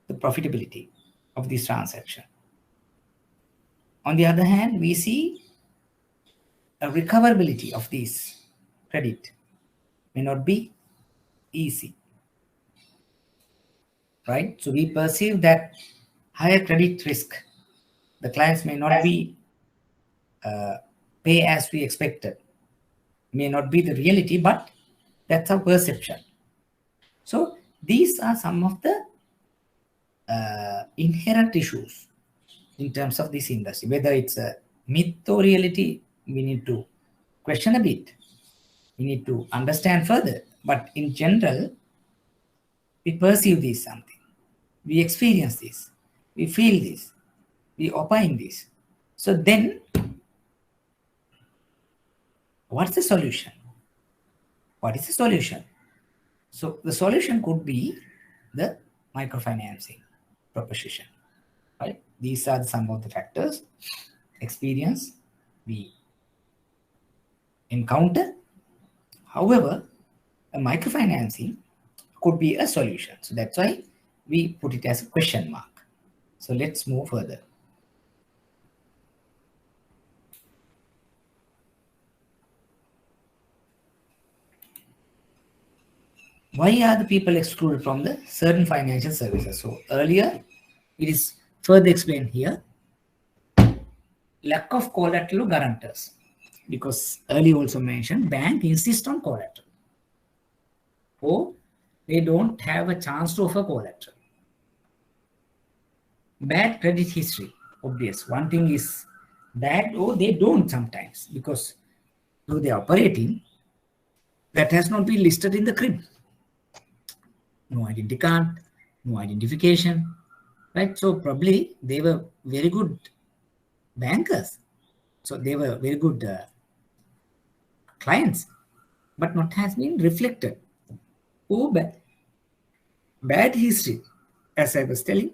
the profitability of this transaction. On the other hand, we see a recoverability of this credit may not be easy, right? So we perceive that higher credit risk, the clients may not be pay as we expected, may not be the reality, but that's our perception. So these are some of the inherent issues in terms of this industry. Whether it's a myth or reality, we need to question a bit. We need to understand further. But in general, we perceive this something. We experience this. We feel this. We opine this. So then, what's the solution? What is the solution? So the solution could be the microfinancing proposition, right? These are some of the factors, experience we encounter. However, a microfinancing could be a solution. So that's why we put it as a question mark. So let's move further. Why are the people excluded from the certain financial services? So earlier, it is further explained here. Lack of collateral guarantors. Because earlier also mentioned, bank insist on collateral. Or they don't have a chance to offer collateral. Bad credit history, obvious. One thing is bad, or they don't sometimes, because though they are operating, that has not been listed in the crib. No identity card, no identification, right? So probably they were very good bankers. So they were very good clients, but not has been reflected. Oh, bad history, as I was telling,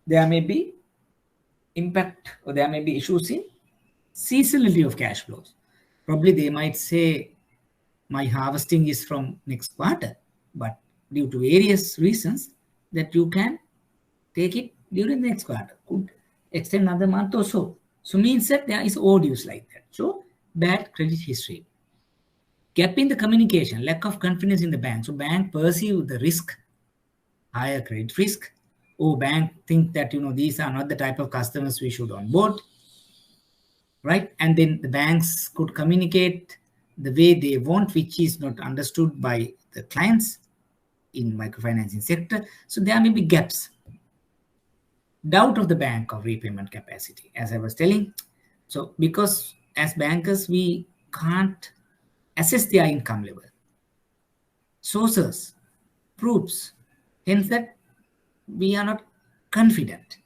there may be impact, or there may be issues in seasonality of cash flows. Probably they might say, my harvesting is from next quarter, but due to various reasons that you can take it during the next quarter, could extend another month or so. So means that there is overdue like that. So bad credit history. Gap in the communication, lack of confidence in the bank. So bank perceive the risk, higher credit risk. Oh, bank think that, these are not the type of customers we should onboard, right? And then the banks could communicate the way they want, which is not understood by the clients in microfinancing sector. So there may be gaps. Doubt of the bank of repayment capacity, as I was telling. So because as bankers, we can't assess their income level, sources, proofs, hence that we are not confident,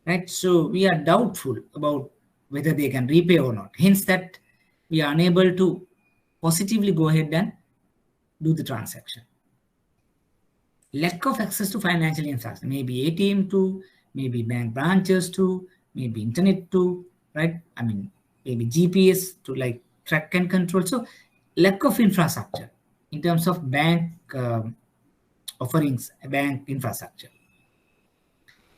right? So we are doubtful about whether they can repay or not. Hence that we are unable to positively go ahead and do the transaction. Lack of access to financial infrastructure, maybe ATM too, maybe bank branches too, maybe internet too, right? I mean, maybe GPS to like track and control. So lack of infrastructure in terms of bank offerings, bank infrastructure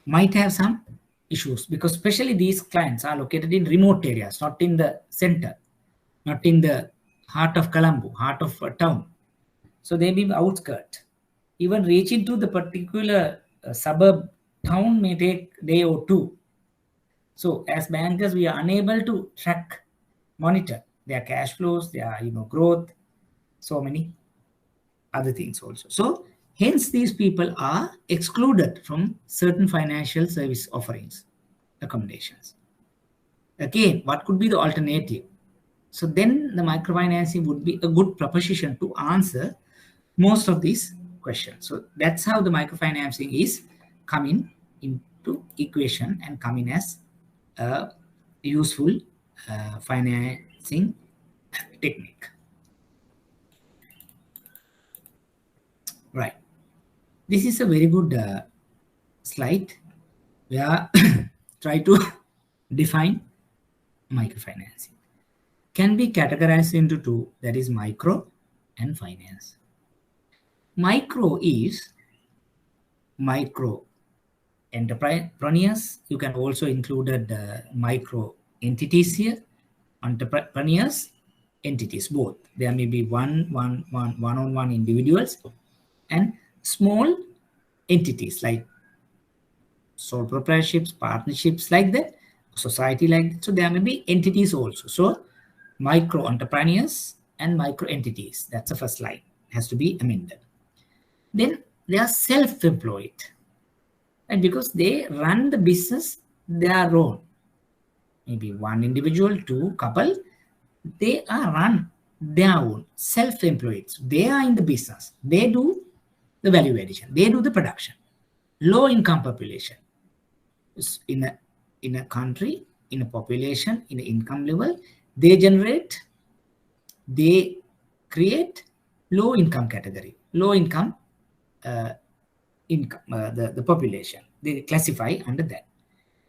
might have some issues, because especially these clients are located in remote areas, not in the center, not in the heart of Colombo, heart of a town. So they may be outskirts. Even reaching to the particular suburb town may take a day or two. So as bankers, we are unable to track, monitor their cash flows, their growth, so many other things also. So hence these people are excluded from certain financial service offerings, accommodations. Again, what could be the alternative? So then the microfinancing would be a good proposition to answer most of these questions. So that's how the microfinancing is coming into equation and coming as a useful financing technique. Right. This is a very good slide where try to define microfinancing. Can be categorized into two, that is micro and finance. Micro is micro entrepreneurs. You can also include the micro entities here, entrepreneurs, entities, both. There may be one-on-one individuals and small entities like sole proprietorships, partnerships like that, society like that. So there may be entities also. So micro entrepreneurs and micro entities. That's the first line. Has to be amended. Then they are self-employed. And because they run the business their own. Maybe one individual, two couple, they are run their own, self-employed. So they are in the business. They do the value addition. They do the production. Low income population. In a country, in a population, in an income level, they create low income category, low income the population. They classify under that.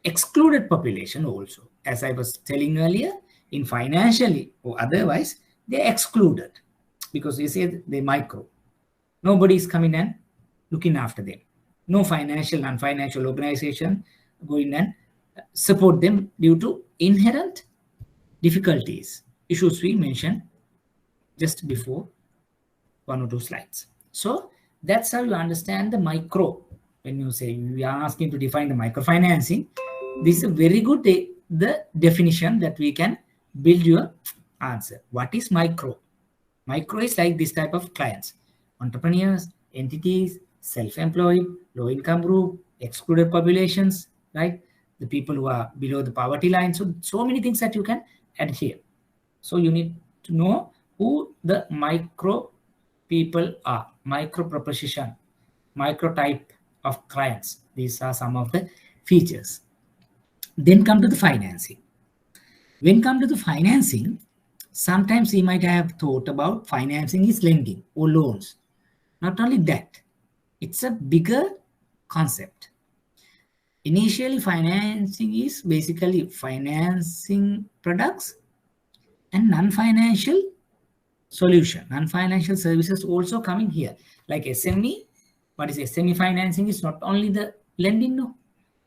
Excluded population also, as I was telling earlier, in financially or otherwise, they're excluded because they say they're micro. Nobody is coming and looking after them. No financial, non-financial organization go in and support them due to inherent difficulties, issues we mentioned just before 1 or 2 slides. So that's how you understand the micro. When you say we are asking to define the microfinancing, this is a very good the definition that we can build your answer. What is micro? Micro is like this type of clients: entrepreneurs, entities, self-employed, low-income group, excluded populations, right? The people who are below the poverty line. So many things that you can add here. So you need to know who the micro people are, micro proposition, micro type of clients. These are some of the features. Then come to the financing. When come to the financing, sometimes we might have thought about financing is lending or loans. Not only that, it's a bigger concept. Initially, financing is basically financing products and non-financial solution. Non-financial services also coming here. Like SME, what is SME financing? Is not only the lending, no.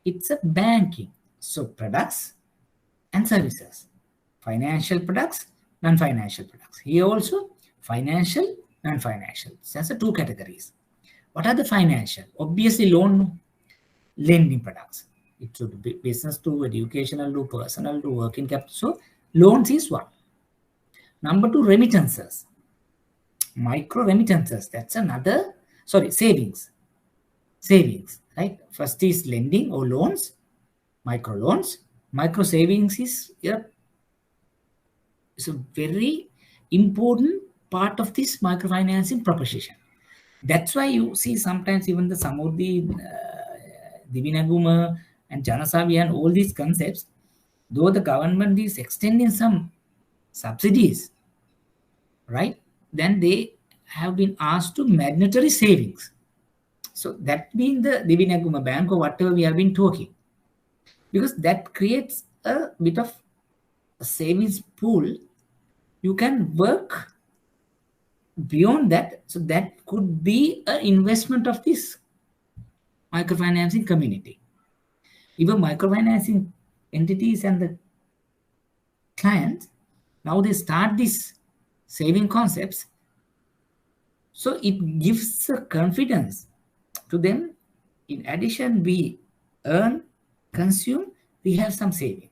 It's a banking. So products and services. Financial products, non-financial products. Here also, financial, non-financial. That's the two categories. What are the financial? Obviously, loan, lending products. It should be business to, educational to, personal to, working capital. So loans is one. Number two, remittances. Micro remittances. That's another, savings. Savings, right? First is lending or loans, micro loans. Micro savings is it's a very important part of this microfinancing proposition. That's why you see sometimes even the Samurdhi, Divinaguma and Janasavi and all these concepts, though the government is extending some subsidies, right? Then they have been asked to mandatory savings. So that being the Divinaguma Bank or whatever we have been talking, because that creates a bit of a savings pool. You can work beyond that. So that could be an investment of this microfinancing community. Even microfinancing entities and the clients, now they start these saving concepts. So it gives a confidence to them. In addition, we earn, consume, we have some savings.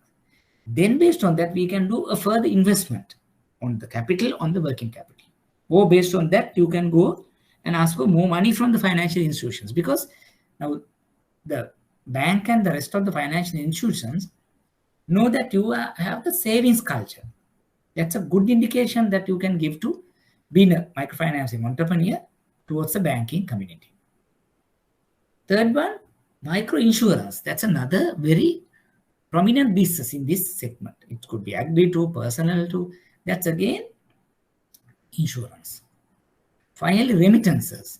Then based on that, we can do a further investment. on the capital, on the working capital. Or based on that, you can go and ask for more money from the financial institutions, because now the bank and the rest of the financial institutions know that you have the savings culture. That's a good indication that you can give to being a microfinancing entrepreneur towards the banking community. Third one, micro insurance. That's another very prominent business in this segment. It could be agri to, personal to. That's again insurance. Finally, remittances.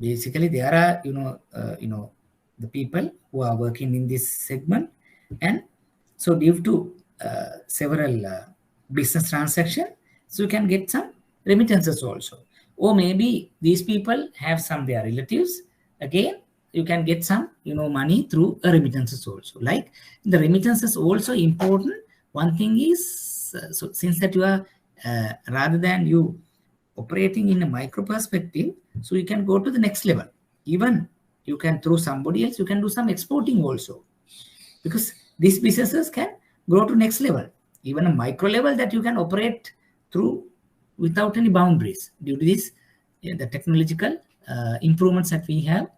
Basically, there are the people who are working in this segment, and so due to several business transactions, so you can get some remittances also. Or maybe these people have some their relatives. Again, you can get some money through a remittances also. Like the remittances also important. One thing is, so since that you are rather than you operating in a micro perspective, so you can go to the next level. Even you can, through somebody else, you can do some exporting also, because these businesses can grow to next level, even a micro level that you can operate through without any boundaries due to this the technological improvements that we have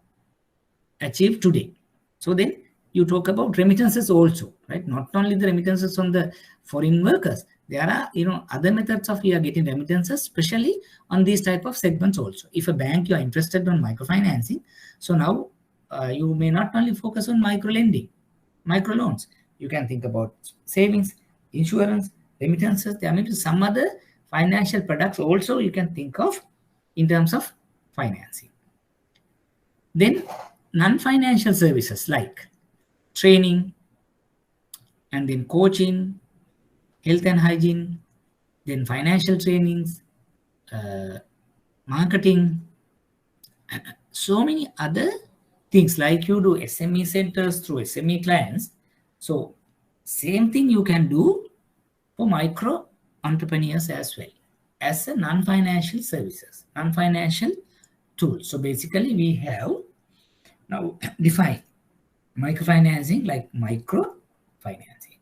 achieved today. So then you talk about remittances also, right? Not only the remittances from the foreign workers, there are other methods of we are getting remittances, especially on these type of segments also. If a bank you are interested on microfinancing, so now you may not only focus on micro lending, micro loans. You can think about savings, insurance, remittances. There may be some other financial products also you can think of in terms of financing. Then non-financial services like training, and then coaching, health and hygiene, then financial trainings, marketing, and so many other things. Like you do SME centers through SME clients. So same thing you can do for micro entrepreneurs as well, as a non-financial services, non-financial tool. So basically we have now define microfinancing like micro financing.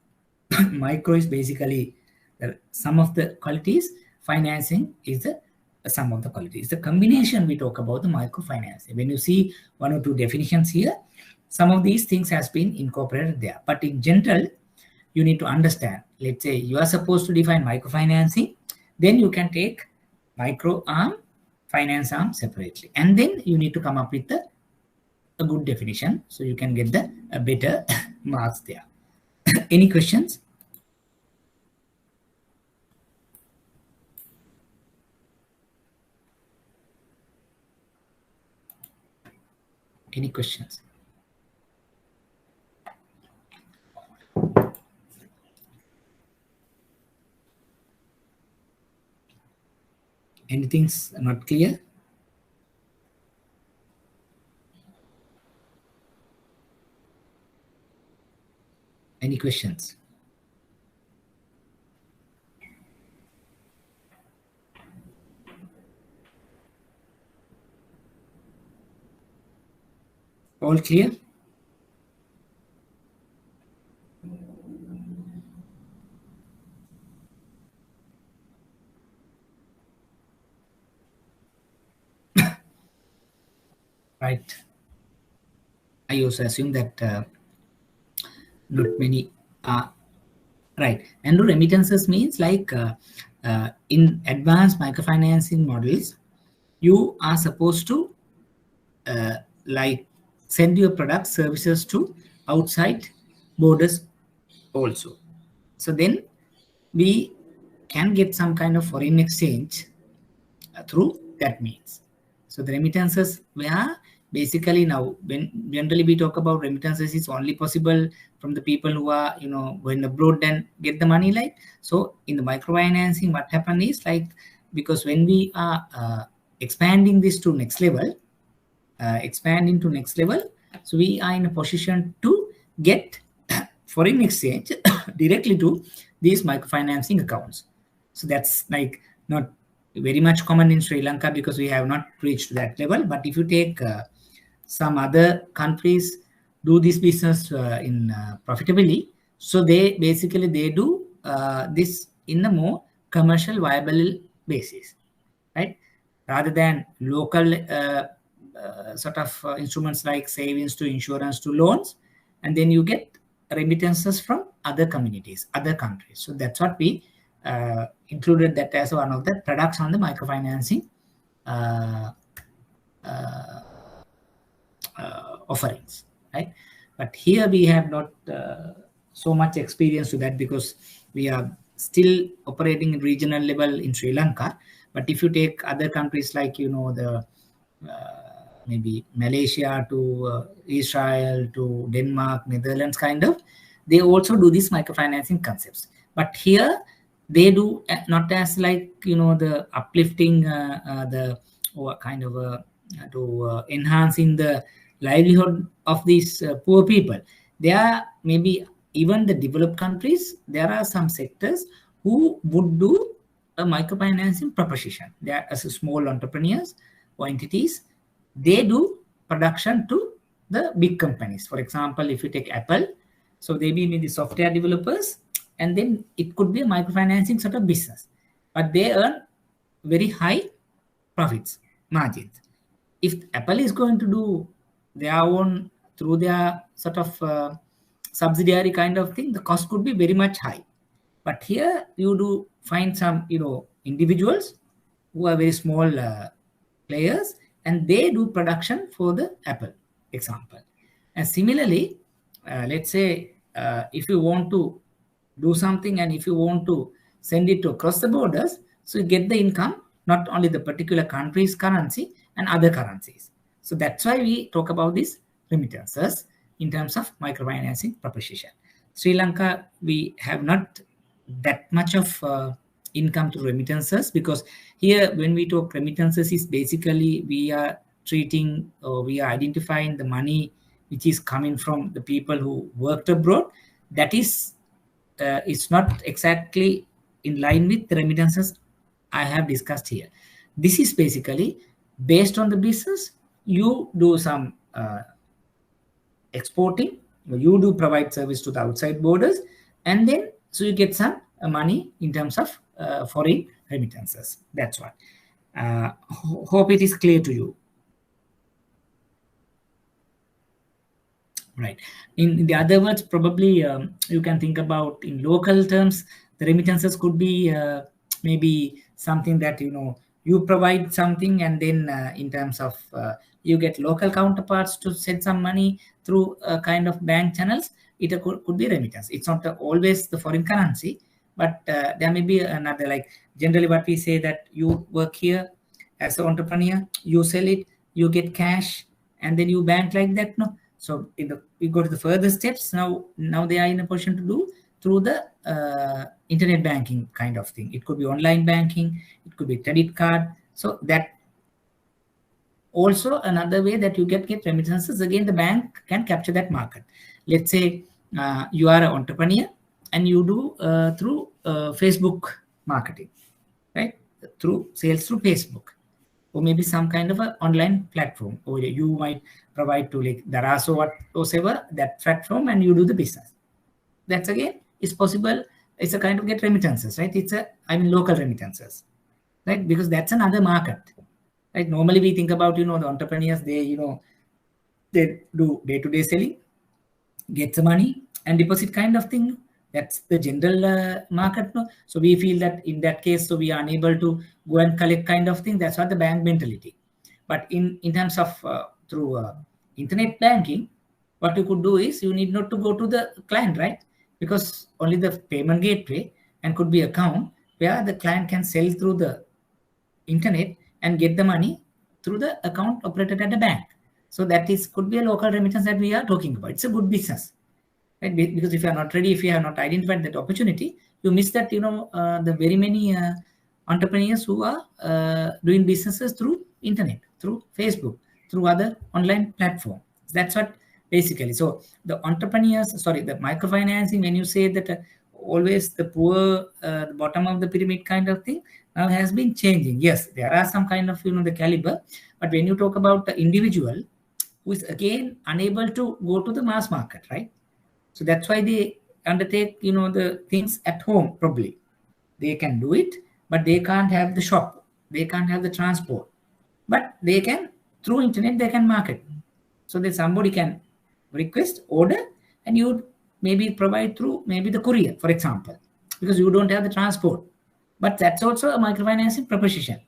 Micro is basically the sum of the qualities. Financing is the sum of the qualities. The combination we talk about the microfinancing. When you see one or two definitions here, some of these things has been incorporated there. But in general, you need to understand. Let's say you are supposed to define microfinancing, then you can take micro arm, finance arm separately, and then you need to come up with a good definition, so you can get the better marks there. Any questions? Any questions? Anything's not clear? Any questions? All clear? Right. I also assume that not many are right. And remittances means like in advanced microfinancing models, you are supposed to like send your product services to outside borders also. So then we can get some kind of foreign exchange through that means. So the remittances where basically now when generally we talk about remittances, it's only possible from the people who are going abroad and get the money. Like so in the microfinancing, what happened is like, because when we are expanding this to next level, so we are in a position to get foreign exchange directly to these microfinancing accounts. So that's like not very much common in Sri Lanka because we have not reached that level. But if you take some other countries do this business in profitably, so they basically they do this in a more commercial viable basis, right? Rather than local sort of instruments like savings to insurance to loans, and then you get remittances from other communities, other countries. So that's what we included that as one of the products on the microfinancing offerings, right? But here we have not so much experience to that because we are still operating in regional level in Sri Lanka. But if you take other countries like the maybe Malaysia to Israel to Denmark, Netherlands, kind of, they also do these microfinancing concepts. But here they do not as like the uplifting the or kind of to enhancing the livelihood of these poor people. There are maybe even the developed countries, there are some sectors who would do a microfinancing proposition. They are as small entrepreneurs or entities, they do production to the big companies. For example, if you take Apple, so they be maybe software developers, and then it could be a microfinancing sort of business, but they earn very high profits, margins. If Apple is going to do their own through their sort of subsidiary kind of thing, the cost could be very much high. But here you do find some individuals who are very small players, and they do production for the Apple example. And similarly, let's say if you want to do something and if you want to send it to across the borders, so you get the income not only the particular country's currency and other currencies. So that's why we talk about these remittances in terms of microfinancing proposition. Sri Lanka, we have not that much of income to remittances, because here when we talk remittances is basically we are treating or we are identifying the money which is coming from the people who worked abroad. That is it's not exactly in line with the remittances I have discussed here. This is basically based on the business. You do some exporting, you do provide service to the outside borders, and then so you get some money in terms of foreign remittances. That's what. Hope it is clear to you. Right. In the other words, probably you can think about in local terms, the remittances could be maybe something that you provide something, and then in terms of you get local counterparts to send some money through kind of bank channels. It could be remittance. It's not always the foreign currency, but there may be another, like generally what we say that you work here as an entrepreneur, you sell it, you get cash, and then you bank like that. No. So we go to the further steps. Now they are in a position to do through the internet banking kind of thing. It could be online banking, it could be credit card. So that also another way that you get remittances. Again, the bank can capture that market. Let's say you are an entrepreneur and you do through Facebook marketing, right? Through sales through Facebook, or maybe some kind of an online platform, or you might provide to like Daraso or whatever that platform, and you do the business. That's again is possible. It's a kind of get remittances, right? It's local remittances, right? Because that's another market, right? Normally we think about the entrepreneurs, they they do day-to-day selling, get the money and deposit kind of thing. That's the general market. No? So we feel that in that case, so we are unable to go and collect kind of thing. That's what the bank mentality. But in terms of through internet banking, what you could do is you need not to go to the client, right? Because only the payment gateway and could be account where the client can sell through the internet and get the money through the account operated at the bank. So that is could be a local remittance that we are talking about. It's a good business. Right? Because if you are not ready, if you have not identified that opportunity, you miss that the very many entrepreneurs who are doing businesses through internet, through Facebook, through other online platform. That's what basically. So the entrepreneurs, the microfinancing, when you say that always the poor, the bottom of the pyramid kind of thing, now has been changing. Yes, there are some kind of the caliber, but when you talk about the individual who is again unable to go to the mass market, right? So that's why they undertake, the things at home probably. They can do it, but they can't have the shop. They can't have the transport. But they can, through internet, they can market. So that somebody can request, order, and you maybe provide through maybe the courier, for example, because you don't have the transport. But that's also a microfinancing proposition,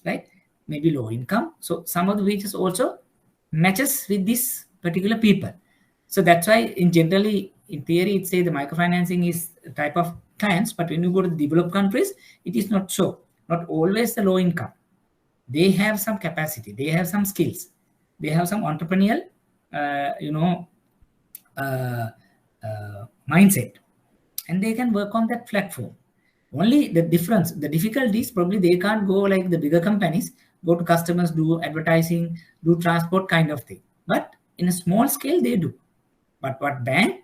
right? Maybe low income. So some of the wages also matches with this particular people. So that's why in generally in theory it say the microfinancing is a type of clients, but when you go to the developed countries, it is not so. Not always the low income. They have some capacity, they have some skills, they have some entrepreneurial, uh, mindset, and they can work on that platform. Only the difference, the difficulty is probably they can't go like the bigger companies, go to customers, do advertising, do transport kind of thing. But in a small scale, they do. But what bank,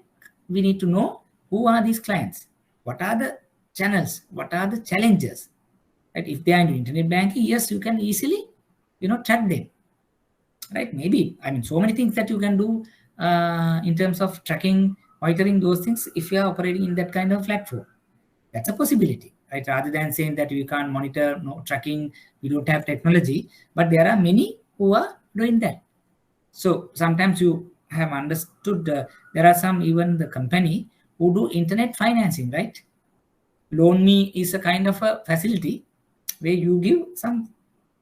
we need to know who are these clients, what are the channels, what are the challenges. Right? If they are in internet banking, yes, you can easily, track them. Right? Maybe, I mean, so many things that you can do in terms of tracking, monitoring those things if you are operating in that kind of platform. That's a possibility, right? Rather than saying that we can't monitor, no tracking, we don't have technology, but there are many who are doing that. So sometimes you have understood there are some even the company who do internet financing, right? Loan Me is a kind of a facility where you give some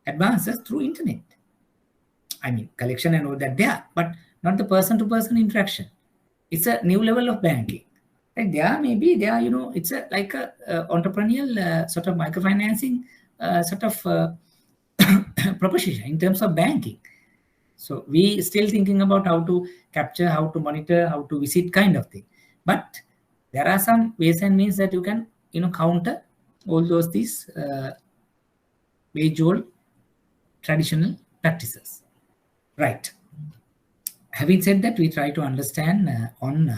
advances through internet. I mean, collection and all that there, but not the person-to-person interaction. It's a new level of banking. Right? It's a like a entrepreneurial sort of microfinancing sort of proposition in terms of banking. So we still thinking about how to capture, how to monitor, how to visit kind of thing. But there are some ways and means that you can, counter all these age-old traditional practices. Right. Having said that, we try to understand on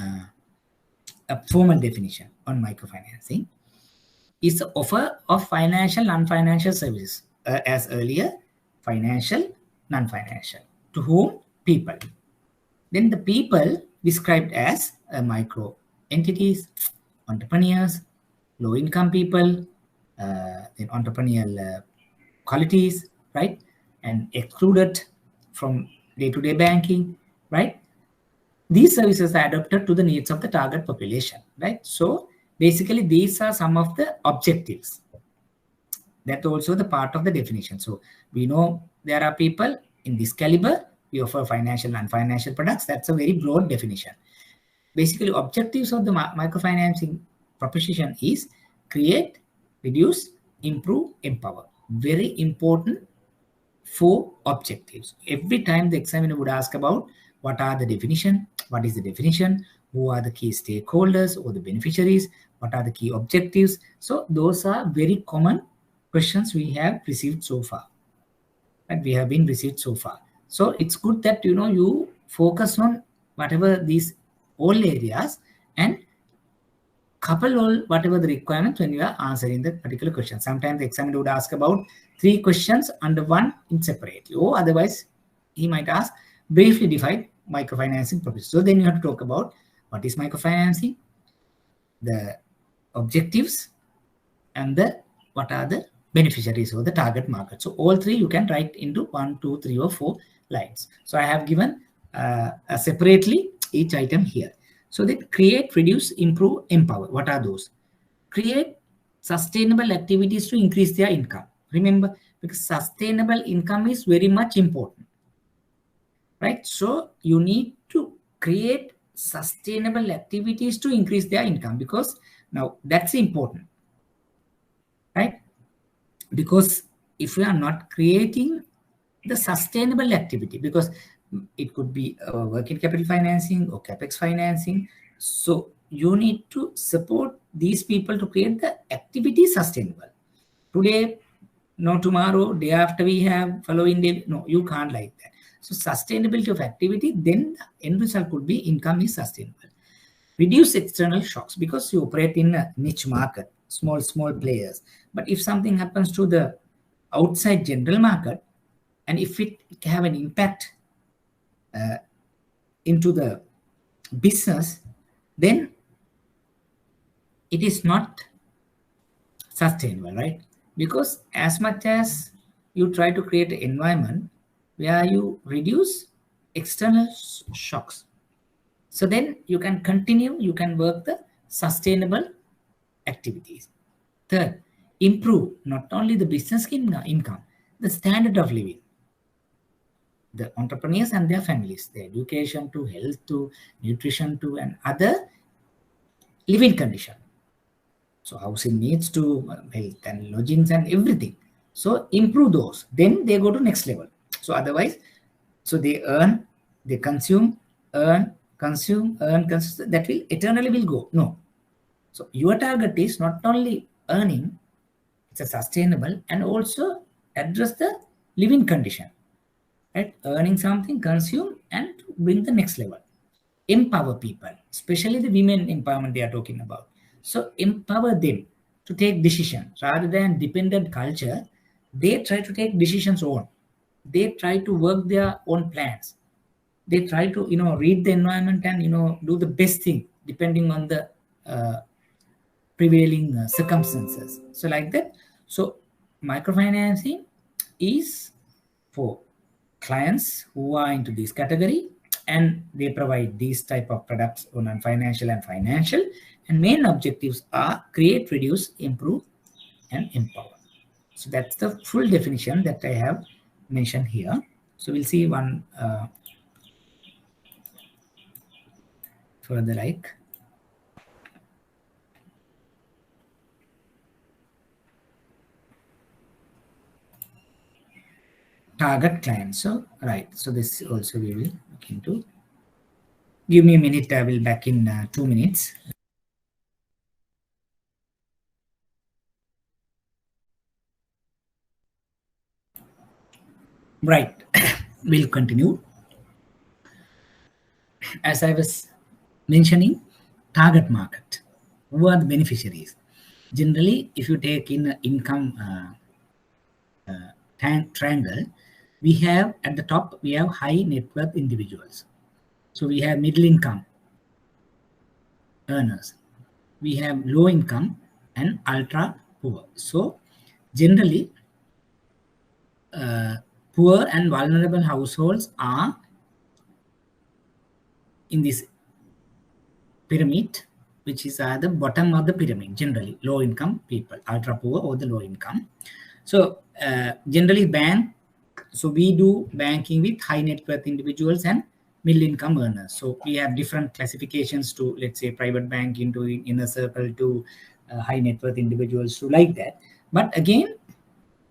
a formal definition on microfinancing is the offer of financial, non-financial services. As earlier, financial, non-financial. To whom? People. Then the people described as micro entities, entrepreneurs, low-income people, then entrepreneurial qualities, right? And excluded from day-to-day banking, right? These services are adapted to the needs of the target population, right? So basically, these are some of the objectives. That's also the part of the definition. So we know there are people in this caliber, we offer financial and non-financial products. That's a very broad definition. Basically, objectives of the microfinancing proposition is create, reduce, improve, empower. Very important 4 objectives. Every time the examiner would ask about what are the definition, what is the definition, who are the key stakeholders or the beneficiaries, what are the key objectives. So those are very common questions we have received so far, and we have been received so far. So it's good that you focus on whatever these all areas and couple all whatever the requirements when you are answering the particular question. Sometimes the examiner would ask about 3 questions under one in separately, or otherwise he might ask briefly define microfinancing proposition. So then you have to talk about what is microfinancing, the objectives, and what are the beneficiaries or the target market. So all 3 you can write into 1, 2, 3, or 4 lines. So I have given separately each item here. So they create, reduce, improve, empower. What are those? Create sustainable activities to increase their income. Remember, because sustainable income is very much important, right? So you need to create sustainable activities to increase their income, because now that's important, right? Because if we are not creating the sustainable activity, because it could be working capital financing or capex financing, so you need to support these people to create the activity sustainable. Today, no tomorrow, day after we have, following day, no, you can't like that. So sustainability of activity, then the end result could be income is sustainable. Reduce external shocks, because you operate in a niche market, small players. But if something happens to the outside general market, and if it have an impact into the business, then it is not sustainable, right? Because as much as you try to create an environment where you reduce external shocks, so then you can continue, you can work the sustainable activities. Third, improve not only the business income, the standard of living. The entrepreneurs and their families, the education to health to nutrition to and other living condition. So housing needs to health and lodgings and everything. So improve those. Then they go to next level. So otherwise, so they earn, they consume, earn, consume, earn, consume. That will eternally will go. No. So your target is not only earning, it's a sustainable and also address the living condition. Right? Earning something, consume, and bring the next level. Empower people, especially the women empowerment they are talking about. So empower them to take decisions rather than dependent culture. They try to take decisions on. They try to work their own plans. They try to read the environment and do the best thing depending on the prevailing circumstances. So like that. So microfinancing is for clients who are into this category, and they provide these type of products on financial and financial, and main objectives are create, reduce, improve, and empower. So that's the full definition that I have mentioned here. So we'll see one further, like target client. So right, so this also we will look into. Give me a minute, I will back in 2 minutes. Right. We'll continue. As I was mentioning, target market. Who are the beneficiaries? Generally, if you take in income triangle, we have at the top, we have high net worth individuals. So we have middle income earners. We have low income and ultra poor. So generally, poor and vulnerable households are in this pyramid, which is at the bottom of the pyramid. Generally, low income people, ultra poor or the low income. So generally so we do banking with high net worth individuals and middle income earners. So we have different classifications to, let's say, private bank into inner circle to high net worth individuals to like that. But again,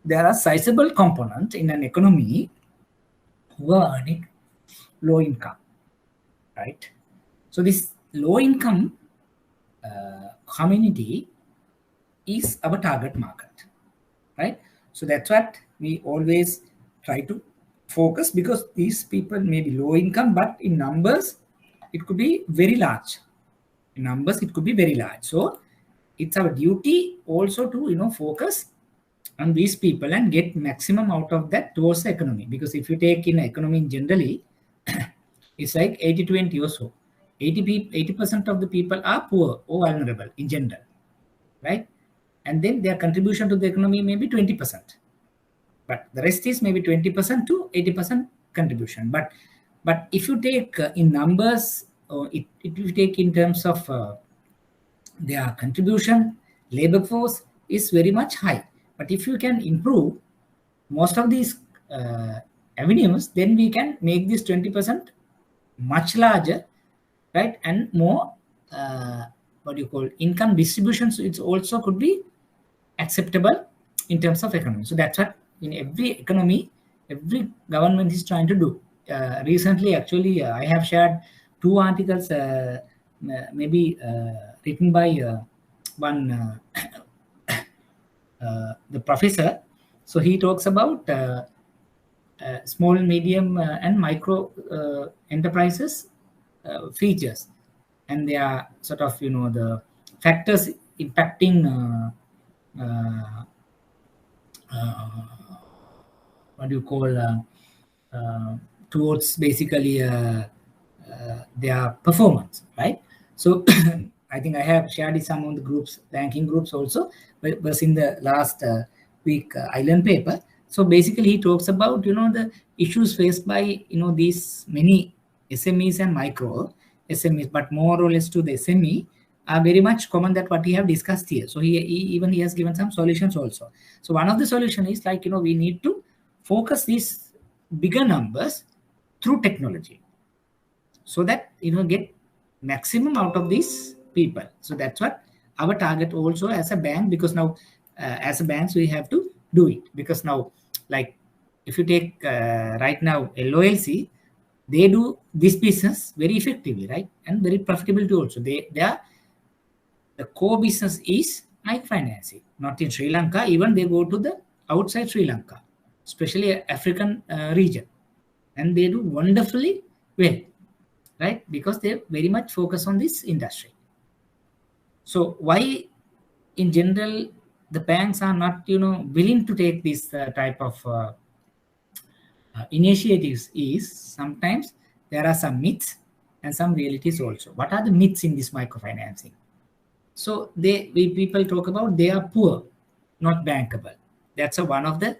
there are sizable components in an economy who are earning low income, right? So this low income community is our target market, right? So that's what we always try to focus, because these people may be low income, but in numbers, it could be very large. In numbers, it could be very large. So it's our duty also to, focus on these people and get maximum out of that towards the economy. Because if you take in economy generally, it's like 80-20 or so. 80% of the people are poor or vulnerable in general, right? And then their contribution to the economy may be 20%. But the rest is maybe 20% to 80% contribution. But if you take in numbers, or if you take in terms of their contribution, labor force is very much high. But if you can improve most of these avenues, then we can make this 20% much larger, right? And more, what do you call, income distributions, it also could be acceptable in terms of economy. So that's what in every economy, every government is trying to do. Recently, actually, I have shared 2 articles, maybe written by one the professor. So he talks about small, medium, and micro enterprises features, and they are sort of the factors impacting what do you call towards basically their performance, right? So I think I have shared some of the groups, banking groups also, was in the last week island paper. So basically, he talks about the issues faced by these many SMEs and micro SMEs, but more or less to the SME are very much common that what we have discussed here. So he has given some solutions also. So one of the solution is like we need to focus these bigger numbers through technology, so that get maximum out of these people. So that's what our target also as a bank, because now as a banks we have to do it, because now, like, if you take right now LOLC, they do this business very effectively, right, and very profitable too also. They are, the core business is microfinancing, not in Sri Lanka. Even they go to the outside Sri Lanka, especially African region, and they do wonderfully well, right? Because they very much focus on this industry. So why, in general, the banks are not willing to take this type of initiatives is sometimes there are some myths and some realities also. What are the myths in this microfinancing? So people talk about they are poor, not bankable. That's one of the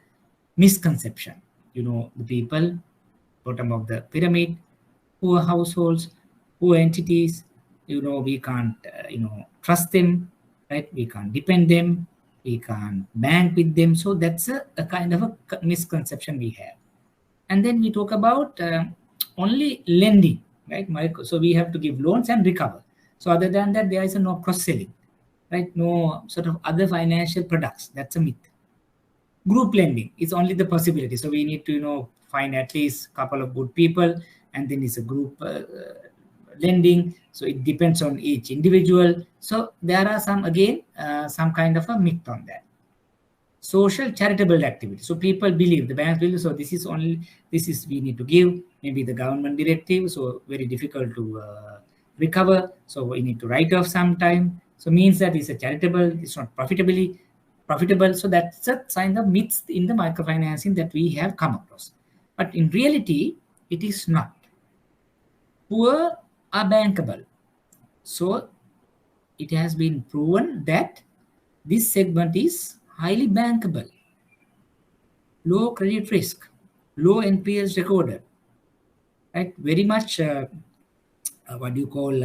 misconception. The people bottom of the pyramid, poor households, poor entities. We can't trust them, right? We can't depend them. We can't bank with them. So that's a kind of a misconception we have. And then we talk about only lending, right? So we have to give loans and recover. So other than that, there is no cross selling, right? No sort of other financial products. That's a myth. Group lending is only the possibility. So we need to find at least a couple of good people, and then it's a group lending. So it depends on each individual. So there are some kind of a myth on that. Social charitable activity. So people believe, the banks believe, so this is we need to give, maybe the government directive, so very difficult to recover. So we need to write off some time. So means that it's a charitable, it's not profitable. So that's a sign of myths in the microfinancing that we have come across. But in reality, it is not. Poor are bankable. So it has been proven that this segment is highly bankable, low credit risk, low NPS recorded, right? Very much what do you call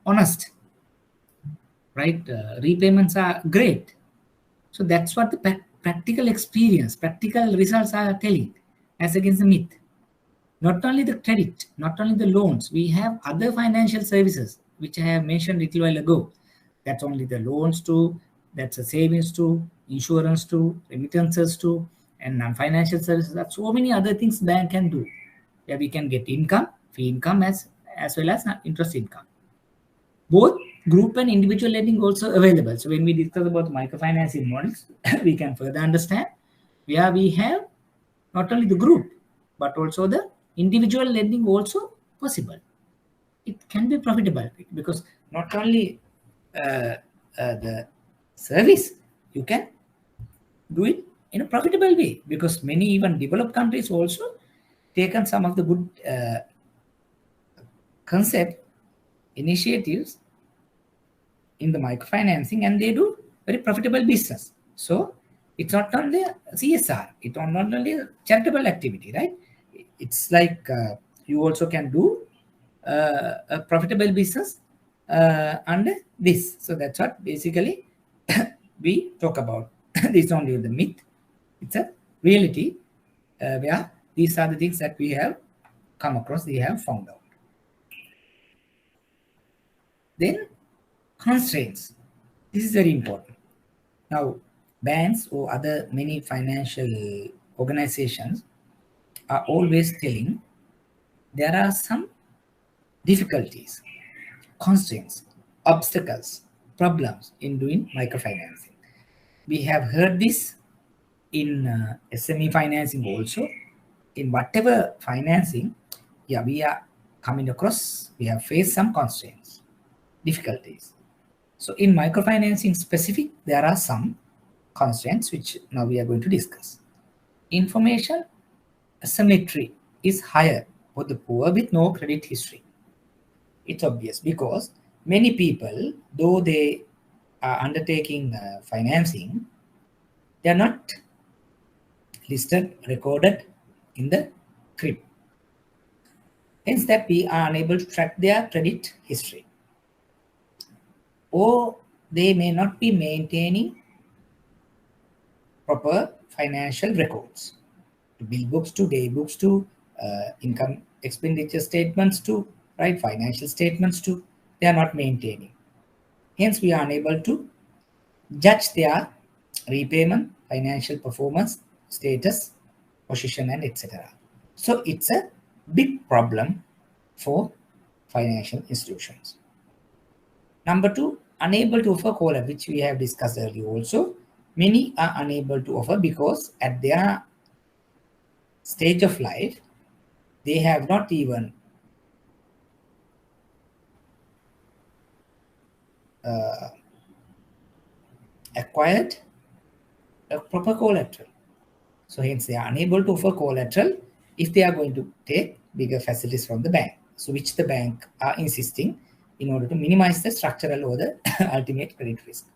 honest, right? Repayments are great. So that's what the practical experience, practical results are telling, as against the myth. Not only the credit, not only the loans, we have other financial services, which I have mentioned a little while ago. That's only the loans too, that's a savings too, insurance too, remittances too, and non-financial services. That's so many other things bank can do. Yeah, we can get income, fee income, as well as interest income. Both group and individual lending also available. So when we discuss about microfinancing models, we can further understand where we have not only the group, but also the individual lending also possible. It can be profitable, because not only the service, you can do it in a profitable way, because many even developed countries also taken some of the good concept initiatives in the microfinancing, and they do very profitable business. So it's not only CSR, it's not only a charitable activity, right? It's like you also can do a profitable business under this. So that's what basically we talk about. This is only the myth. It's a reality where these are the things that we have come across, we have found out. Then constraints. This is very important. Now, banks or other many financial organizations are always telling there are some difficulties, constraints, obstacles, problems in doing microfinancing. We have heard this in SME financing also. In whatever financing, yeah, we are coming across, we have faced some constraints, difficulties. So in microfinancing specific, there are some constraints which now we are going to discuss. Information asymmetry is higher for the poor with no credit history. It's obvious because many people, though they are undertaking financing, they are not listed, recorded in the CRIB. Hence, that we are unable to track their credit history. Or they may not be maintaining proper financial records, to bill books, to day books, to income expenditure statements, to right financial statements, to they are not maintaining. Hence, we are unable to judge their repayment, financial performance, status, position, and etc. So it's a big problem for financial institutions. Number two, unable to offer collateral, which we have discussed earlier also. Many are unable to offer because at their stage of life, they have not even acquired a proper collateral. So hence they are unable to offer collateral if they are going to take bigger facilities from the bank. So which the bank are insisting in order to minimize the structural or the ultimate credit risk.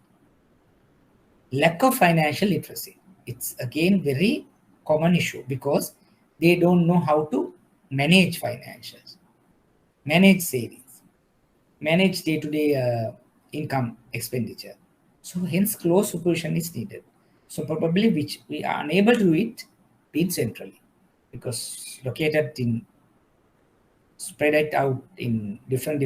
Lack of financial literacy. It's again very common issue because they don't know how to manage financials, manage savings, manage day-to-day income expenditure. So hence close supervision is needed. So probably which we are unable to do it being centrally because located in, spread it out in different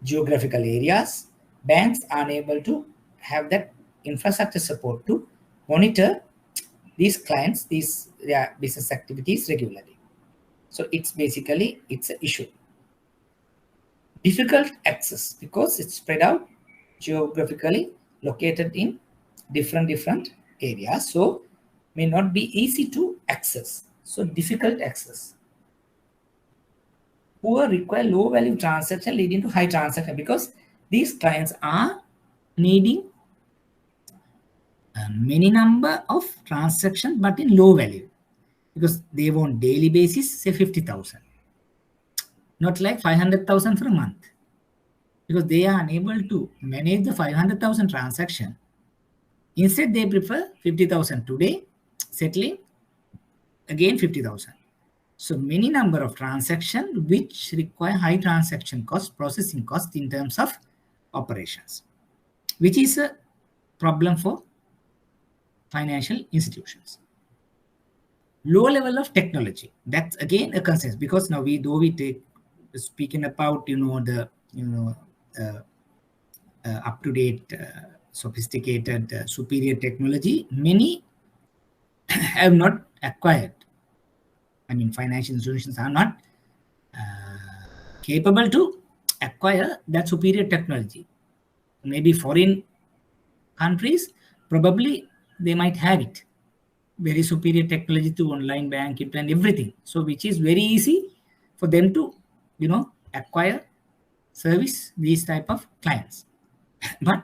geographical areas, banks are unable to have that infrastructure support to monitor these clients, their business activities regularly. So it's basically, it's an issue. Difficult access because it's spread out geographically, located in different areas, so may not be easy to access. So difficult access. Poor require low value transaction leading to high transaction because these clients are needing many number of transactions but in low value because they want daily basis, say 50,000, not like 500,000 for a month, because they are unable to manage the 500,000 transaction. Instead, they prefer 50,000 today, settling again 50,000. So many number of transactions which require high transaction cost, processing cost in terms of operations, which is a problem for financial institutions. Low level of technology, that's again a concern because now we take speaking about the up-to-date sophisticated superior technology, many have not acquired. I mean, financial institutions are not capable to acquire that superior technology. Maybe foreign countries, probably they might have it. Very superior technology to online bank, and everything. So which is very easy for them to, acquire, service these type of clients. But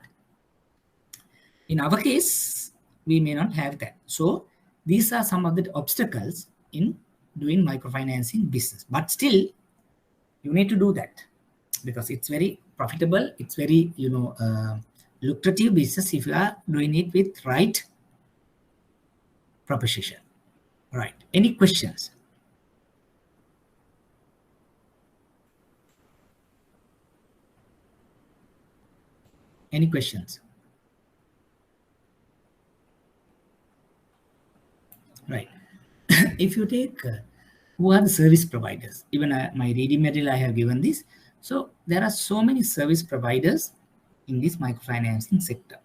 in our case, we may not have that. So these are some of the obstacles in doing microfinancing business. But still, you need to do that because it's very profitable. It's very, lucrative business if you are doing it with right proposition. Right. Any questions? Any questions? Right. If you take who are the service providers, even my reading material I have given this. So there are so many service providers in this microfinancing sector,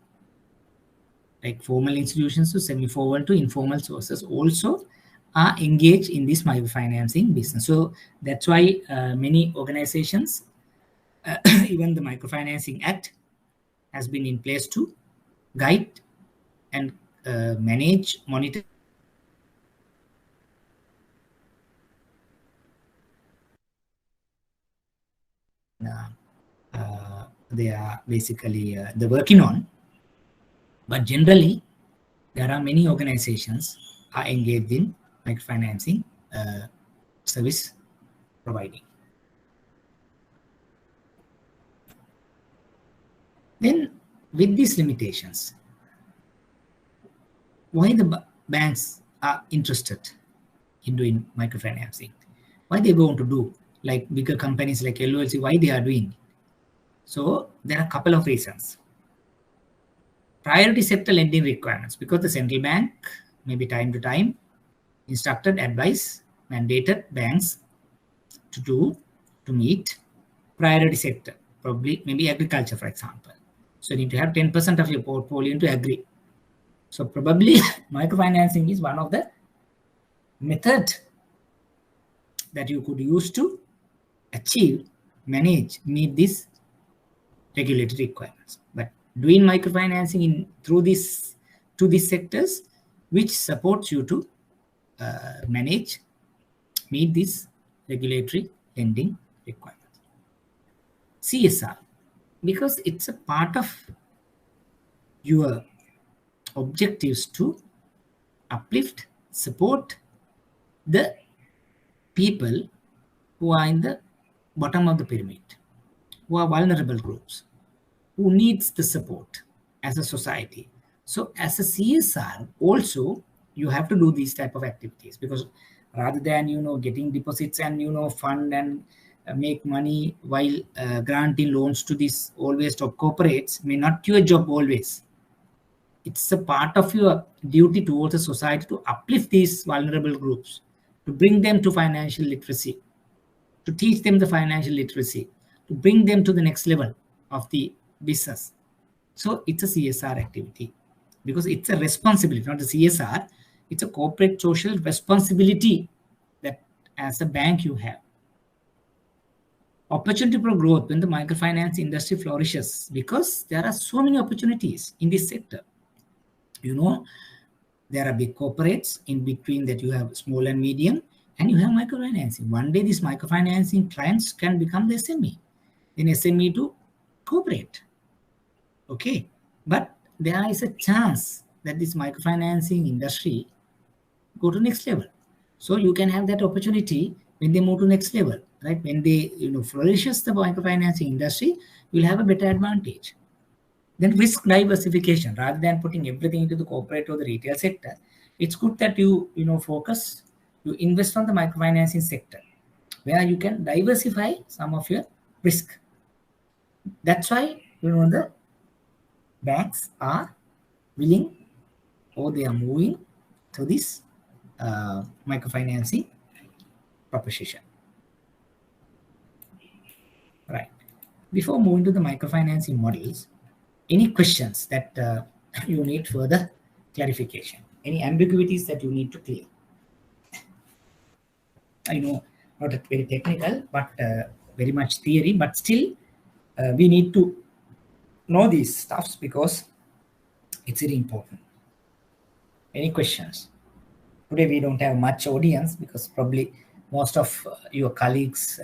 like formal institutions to semi-formal to informal sources also are engaged in this microfinancing business. So that's why many organizations, even the Microfinancing Act has been in place to guide and manage, monitor they are basically they're working on. But generally, there are many organizations are engaged in microfinancing service providing. Then with these limitations, why the banks are interested in doing microfinancing? Why they want to do, like bigger companies like LOLC, why they are doing? So there are a couple of reasons. Priority sector lending requirements, because the central bank maybe time to time instructed, advised, mandated banks to meet priority sector, probably maybe agriculture, for example. So you need to have 10% of your portfolio into agri. So probably microfinancing is one of the method that you could use to achieve, manage, meet these regulatory requirements. But doing microfinancing in through this to these sectors, which supports you to manage, meet these regulatory lending requirements. CSR, because it's a part of your objectives to uplift, support the people who are in the bottom of the pyramid, who are vulnerable groups, who needs the support as a society. So as a CSR, also you have to do these type of activities, because rather than getting deposits and fund and make money while granting loans to these always top corporates may not your job always. It's a part of your duty towards the society to uplift these vulnerable groups, to bring them to financial literacy, to teach them the financial literacy, to bring them to the next level of the business. So it's a CSR activity, because it's a responsibility, not a CSR. It's a corporate social responsibility that as a bank you have. Opportunity for growth when the microfinance industry flourishes, because there are so many opportunities in this sector. There are big corporates in between that you have small and medium, and you have microfinancing. One day these microfinancing clients can become the SME, then SME to corporate. Okay, but there is a chance that this microfinancing industry go to next level. So you can have that opportunity when they move to next level, right? When they flourishes the microfinancing industry, you'll have a better advantage. Then risk diversification, rather than putting everything into the corporate or the retail sector, it's good that you focus, you invest on the microfinancing sector, where you can diversify some of your risk. That's why the banks are willing, or they are moving to this microfinancing proposition. Right. Before moving to the microfinancing models, any questions that you need further clarification? Any ambiguities that you need to clear? I know not very technical, but very much theory, but still we need to know these stuffs because it's very important. Any questions? Today we don't have much audience because probably most of your colleagues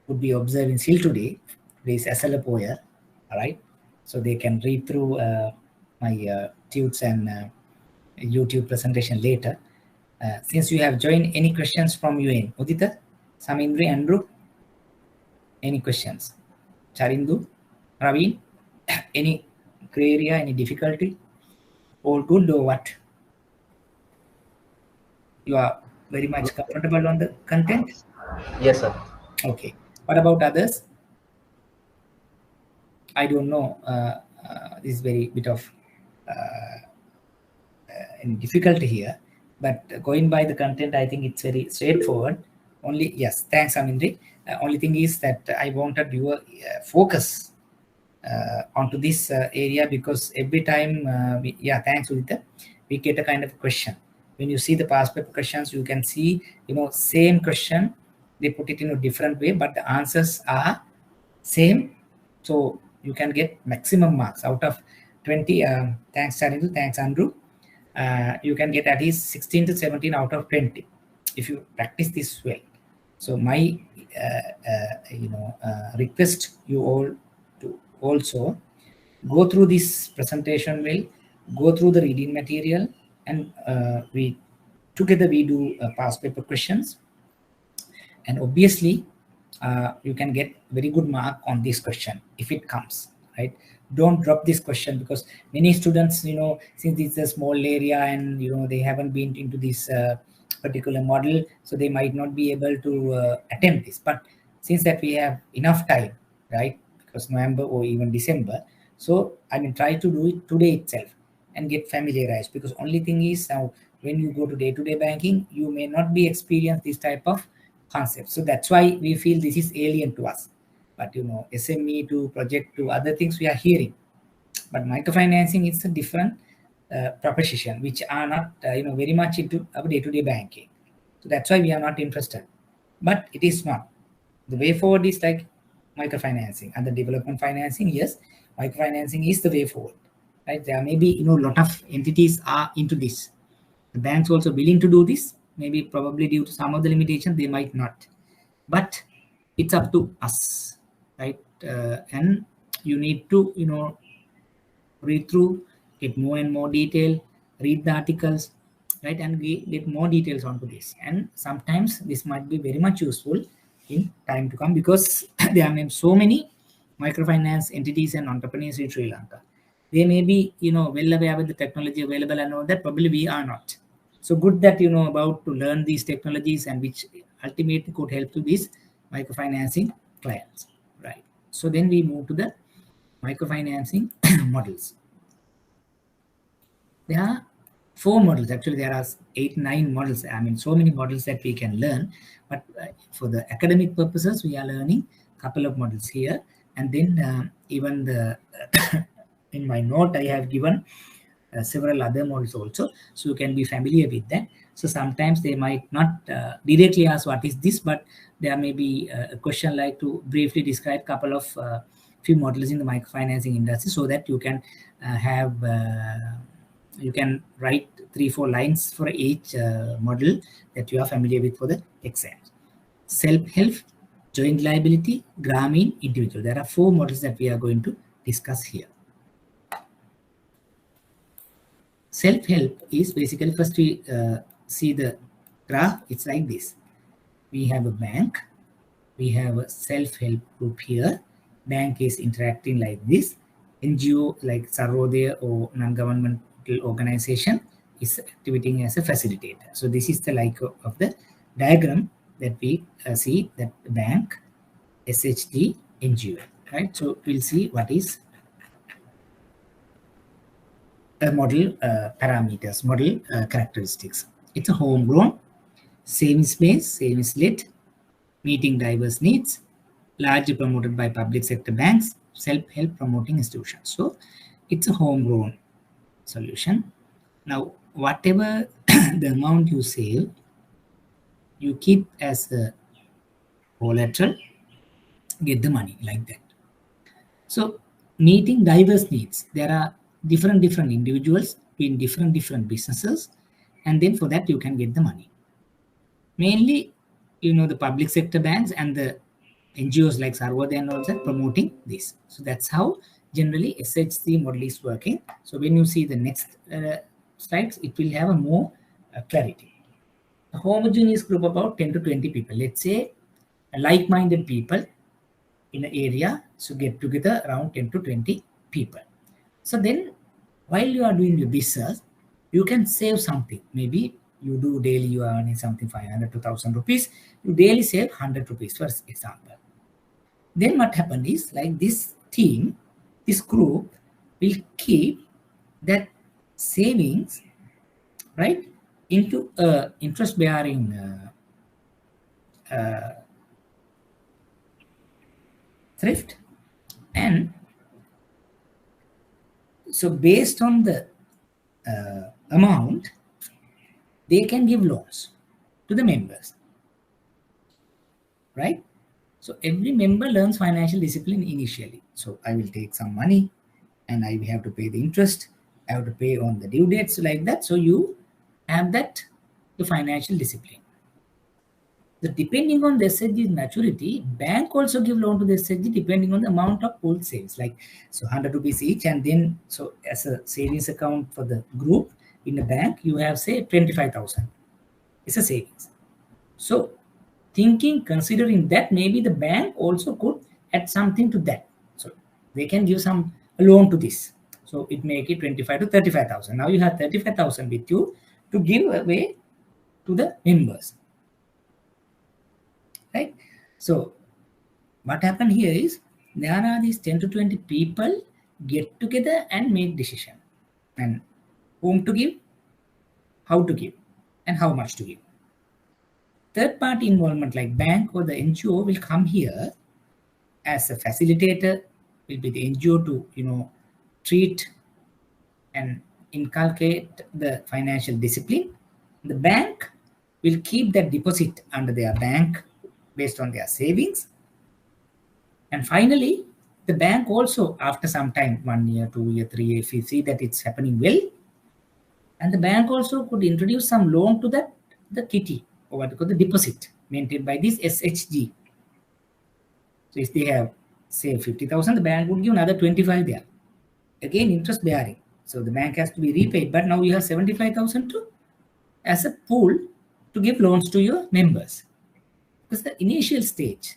would be observing still today. Today is SLPOYA, all right? So they can read through my tunes and YouTube presentation later. Since you have joined, any questions from you in? Udita, Samindri, Andrew? Any questions? Charindu, Raveen? Any gray area, any difficulty? All good or what? You are very much comfortable on the content? Yes, sir. Okay. What about others? I don't know. This is very bit of difficulty here, but going by the content, I think it's very straightforward. Only, yes, thanks, Amindri. Only thing is that I wanted your focus onto this area, because every time, thanks, Udita, we get a kind of question. When you see the past paper questions, you can see, same question, they put it in a different way, but the answers are same. So you can get maximum marks out of 20. Thanks, Charindu. Thanks, Andrew. You can get at least 16 to 17 out of 20 if you practice this well. So my request you all to also go through this presentation well, go through the reading material, and we together we do past paper questions, and obviously you can get very good mark on this question if it comes, right? Don't drop this question, because many students, since it's a small area and they haven't been into this particular model, so they might not be able to attempt this. But since that we have enough time, right, because November or even December, so I mean, try to do it today itself and get familiarized, because only thing is, now when you go to day-to-day banking, you may not be experienced this type of concept. So that's why we feel this is alien to us. But SME to project to other things we are hearing, but microfinancing is a different proposition, which are not very much into our day-to-day banking. So that's why we are not interested. But it is not. The way forward is like microfinancing and the development financing. Yes, microfinancing is the way forward, right? There may be a lot of entities are into this. The banks also willing to do this. Maybe probably due to some of the limitations, they might not. But it's up to us, right? And you need to read through, get more and more detail, read the articles, right, and get more details onto this. And sometimes this might be very much useful in time to come, because there are so many microfinance entities and entrepreneurs in Sri Lanka. They may be well aware with the technology available and all that. Probably we are not. So good that about to learn these technologies, and which ultimately could help to these microfinancing clients, right? So then we move to the microfinancing models. There are 4 models. Actually, there are 8, 9 models. I mean, so many models that we can learn. But for the academic purposes, we are learning a couple of models here. And then even the in my note, I have given several other models also, so you can be familiar with that. So sometimes they might not directly ask what is this, but there may be a question like to briefly describe a couple of few models in the microfinancing industry, so that you can have you can write 3-4 lines for each model that you are familiar with for the exams. Self-help, joint liability, Grameen, individual. There are 4 models that we are going to discuss here. Self-help is basically, first we see the graph. It's like this. We have a bank. We have a self-help group here. Bank is interacting like this. NGO like Sarvodaya or non-governmental organization is acting as a facilitator. So this is the like of the diagram that we see, that bank, SHG, NGO, right? So we'll see what is model parameters, model characteristics. It's a homegrown, savings-based, savings-led, meeting diverse needs, largely promoted by public sector banks, self-help promoting institutions. So it's a homegrown solution. Now, whatever the amount you save, you keep as a collateral, get the money like that. So meeting diverse needs, there are different individuals in different businesses, and then for that you can get the money. Mainly, the public sector banks and the NGOs like Sarvodaya and all that promoting this. So that's how generally SHC model is working. So when you see the next slides, it will have a more clarity. A homogeneous group about 10 to 20 people. Let's say like-minded people in an area, so get together around 10 to 20 people. So then while you are doing your business, you can save something. Maybe you do daily, you are earning something 500 to 1000 rupees, you daily save 100 rupees, for example. Then what happened is, like this team, this group will keep that savings, right, into interest bearing thrift. And so based on the amount, they can give loans to the members, right? So every member learns financial discipline initially. So I will take some money and I have to pay the interest. I have to pay on the due dates, like that. So you have that, the financial discipline. So depending on the SHG's maturity, bank also give loan to the SHG depending on the amount of pooled savings. Like, so 100 rupees each, and then so as a savings account for the group in the bank, you have say 25,000. It's a savings. So thinking, considering that maybe the bank also could add something to that. So they can give some loan to this. So it make it 25 to 35,000. Now you have 35,000 with you to give away to the members, right? So what happened here is there are these 10 to 20 people get together and make decision, and whom to give, how to give, and how much to give. Third party involvement like bank or the NGO will come here as a facilitator, will be the NGO to treat and inculcate the financial discipline. The bank will keep that deposit under their bank based on their savings. And finally, the bank also, after some time, 1 year, 2 year, 3 year, if you see that it's happening well, and the bank also could introduce some loan to that, the kitty, or what you call the deposit, maintained by this SHG. So if they have, say, 50,000, the bank would give another 25 there. Again, interest bearing. So the bank has to be repaid, but now you have 75,000 as a pool to give loans to your members. Because the initial stage,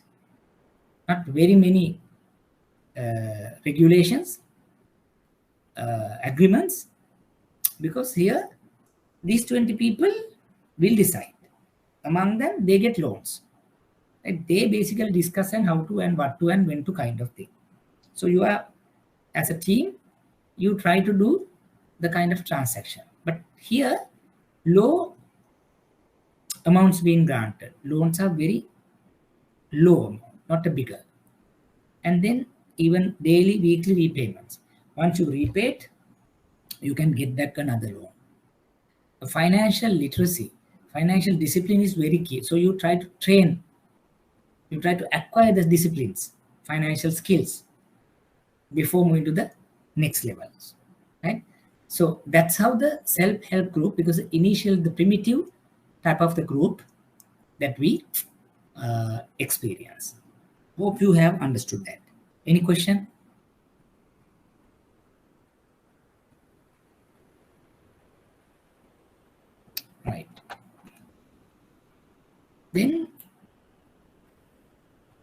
not very many regulations, agreements, because here these 20 people will decide. Among them, they get loans. Right? They basically discuss and how to and what to and when to kind of thing. So you are, as a team, you try to do the kind of transaction. But here, low amounts being granted. Loans are very low amount, not a bigger. And then even daily, weekly repayments. Once you repay it, you can get back another loan. Financial literacy, financial discipline is very key. So you try to train, you try to acquire the disciplines, financial skills before moving to the next levels, right? So that's how the self-help group, because the primitive type of the group that we experience. Hope you have understood that. Any question? Right. Then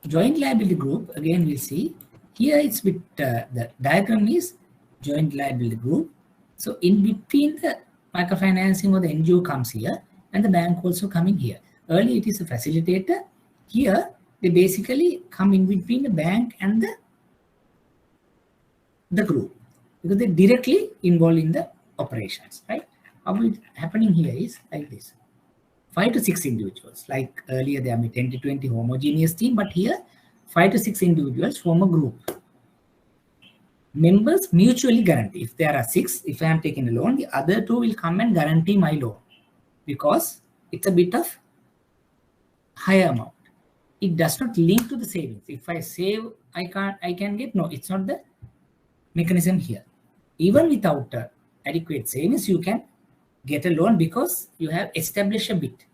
joint liability group, again we'll see. Here it's with the diagram is joint liability group. So in between the microfinancing or the NGO comes here, and the bank also coming here. Earlier it is a facilitator. Here they basically come in between the bank and the group, because they're directly involved in the operations, right? How it's happening here is like this. 5 to 6 individuals. Like earlier there may 10 to 20 homogeneous team, but here 5 to 6 individuals form a group. Members mutually guarantee. If there are 6, if I am taking a loan, the other 2 will come and guarantee my loan, because it's a bit of higher amount. It does not link to the savings. If I save, I can get, no, it's not the mechanism here. Even without adequate savings, you can get a loan because you have established a bit.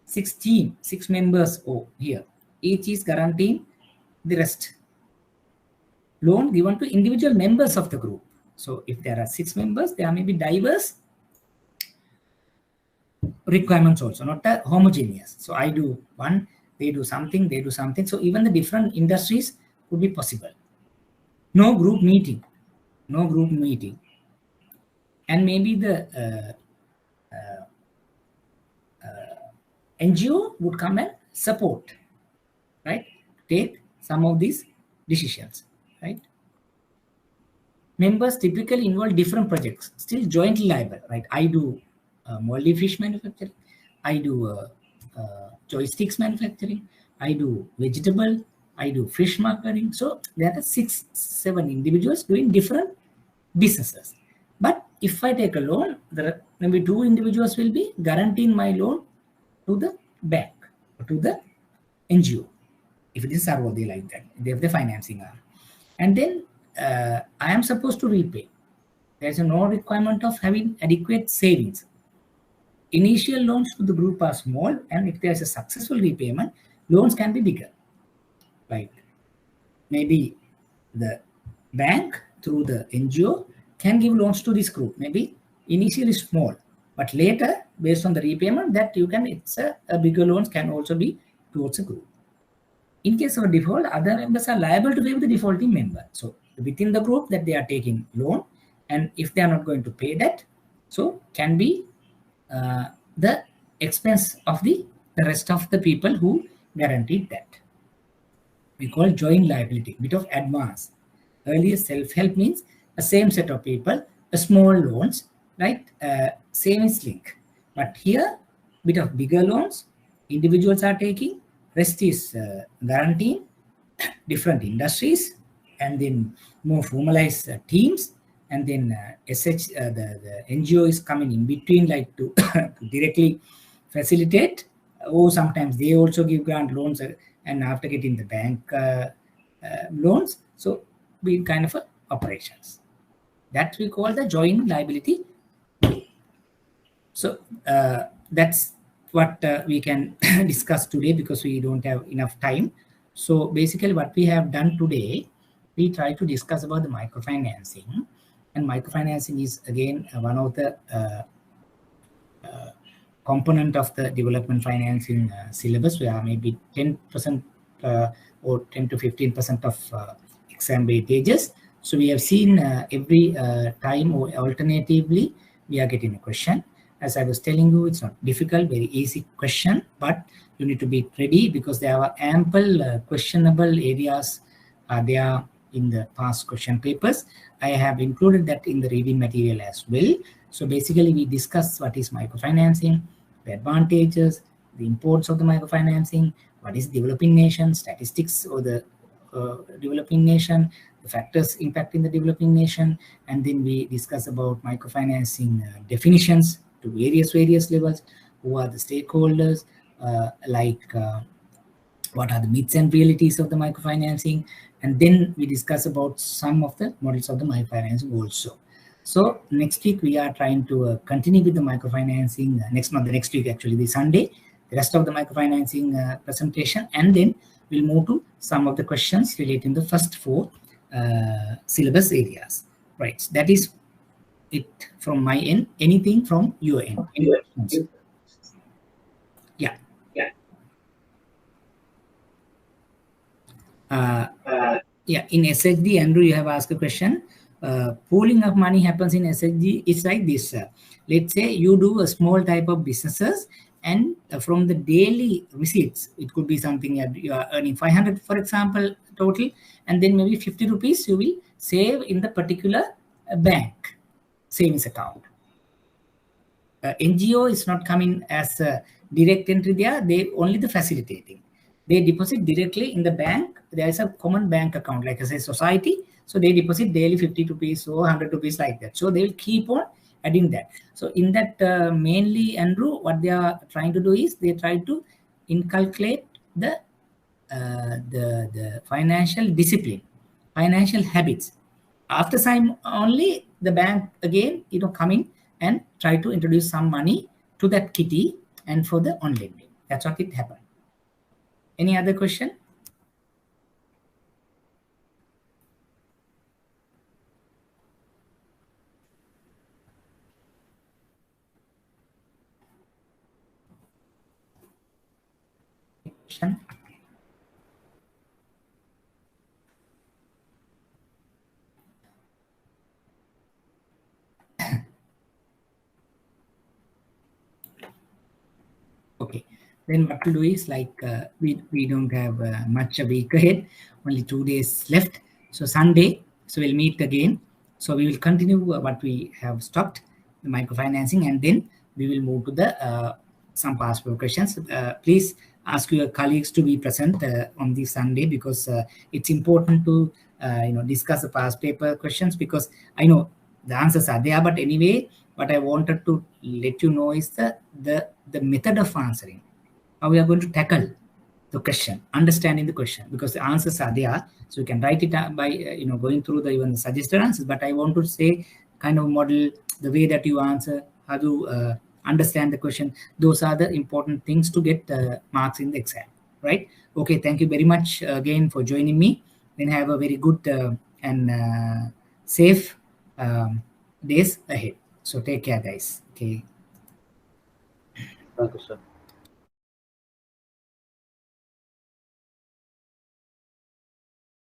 6 members here. Each is guaranteeing the rest. Loan given to individual members of the group. So if there are 6 members, there may be diverse requirements also, not homogeneous. So I do one, they do something, they do something. So even the different industries could be possible. No group meeting. And maybe the NGO would come and support, right? Take some of these decisions, right? Members typically involve different projects, still jointly liable, right? I do moldy fish manufacturing, I do joysticks manufacturing, I do vegetable, I do fish marketing. So there are 6, 7 individuals doing different businesses. But if I take a loan, there are maybe 2 individuals will be guaranteeing my loan to the bank or to the NGO. If it is Sarvodhi like that, they have the financing arm. And then I am supposed to repay. There's no requirement of having adequate savings. Initial loans to the group are small, and if there's a successful repayment, loans can be bigger. Like maybe the bank through the NGO can give loans to this group. Maybe initially small, but later based on the repayment that you can, it's a bigger loans can also be towards a group. In case of a default, other members are liable to pay the defaulting member. So within the group that they are taking loan, and if they are not going to pay that, so can be the expense of the rest of the people who guaranteed that. We call joint liability, bit of advance. Earlier self-help means a same set of people, a small loans, right? Same is link. But here, bit of bigger loans, individuals are taking, rest is guaranteeing, different industries, and then more formalized teams, and then the NGO is coming in between, like to, to directly facilitate, or sometimes they also give grant loans, and after getting the bank loans, so we kind of operations that we call the joint liability. So that's what we can discuss today, because we don't have enough time. So basically what we have done today, we try to discuss about the microfinancing, and microfinancing is again one of the component of the development financing syllabus, where maybe 10% or 10 to 15% of exam weightages. So we have seen every time, or alternatively we are getting a question. As I was telling you, it's not difficult, very easy question, but you need to be ready, because there are ample questionable areas there in the past question papers. I have included that in the reading material as well. So basically we discuss what is microfinancing, the advantages, the imports of the microfinancing, what is developing nation, statistics of the developing nation, the factors impacting the developing nation, and then we discuss about microfinancing definitions to various levels, who are the stakeholders, what are the myths and realities of the microfinancing, and then we discuss about some of the models of the microfinancing also. So next week we are trying to continue with the microfinancing, next week actually, the Sunday, the rest of the microfinancing presentation, and then we'll move to some of the questions relating to the first four syllabus areas. Right, that is it from my end. Anything from your end? Any questions? Yeah. Yeah, in SHG, Andrew, you have asked a question. Pooling of money happens in SHG. It's like this. Let's say you do a small type of businesses, and from the daily receipts, it could be something you are earning 500, for example, total, and then maybe 50 rupees you will save in the particular bank savings account. NGO is not coming as a direct entry there, they only the facilitating. They deposit directly in the bank. There is a common bank account, like I say, society. So they deposit daily 50 rupees or 100 rupees like that. So they will keep on adding that. So in that mainly, Andrew, what they are trying to do is they try to inculcate the financial discipline, financial habits. After time only, the bank again, come in and try to introduce some money to that kitty and for the on lending. That's what it happened. Any other question? Question? Okay, then what to do is, like we don't have much a week ahead, only 2 days left. So Sunday, so we'll meet again. So we will continue what we have stopped, the microfinancing, and then we will move to the some past paper questions. Please ask your colleagues to be present on this Sunday, because it's important to discuss the past paper questions, because I know the answers are there, but anyway, what I wanted to let you know is the method of answering, how we are going to tackle the question, understanding the question, because the answers are there, so you can write it by going through the even the suggested answers. But I want to say kind of model the way that you answer, how to understand the question. Those are the important things to get marks in the exam, right? Okay, thank you very much again for joining me. Then have a very good and safe days ahead. So take care, guys. Okay. Thank you, sir.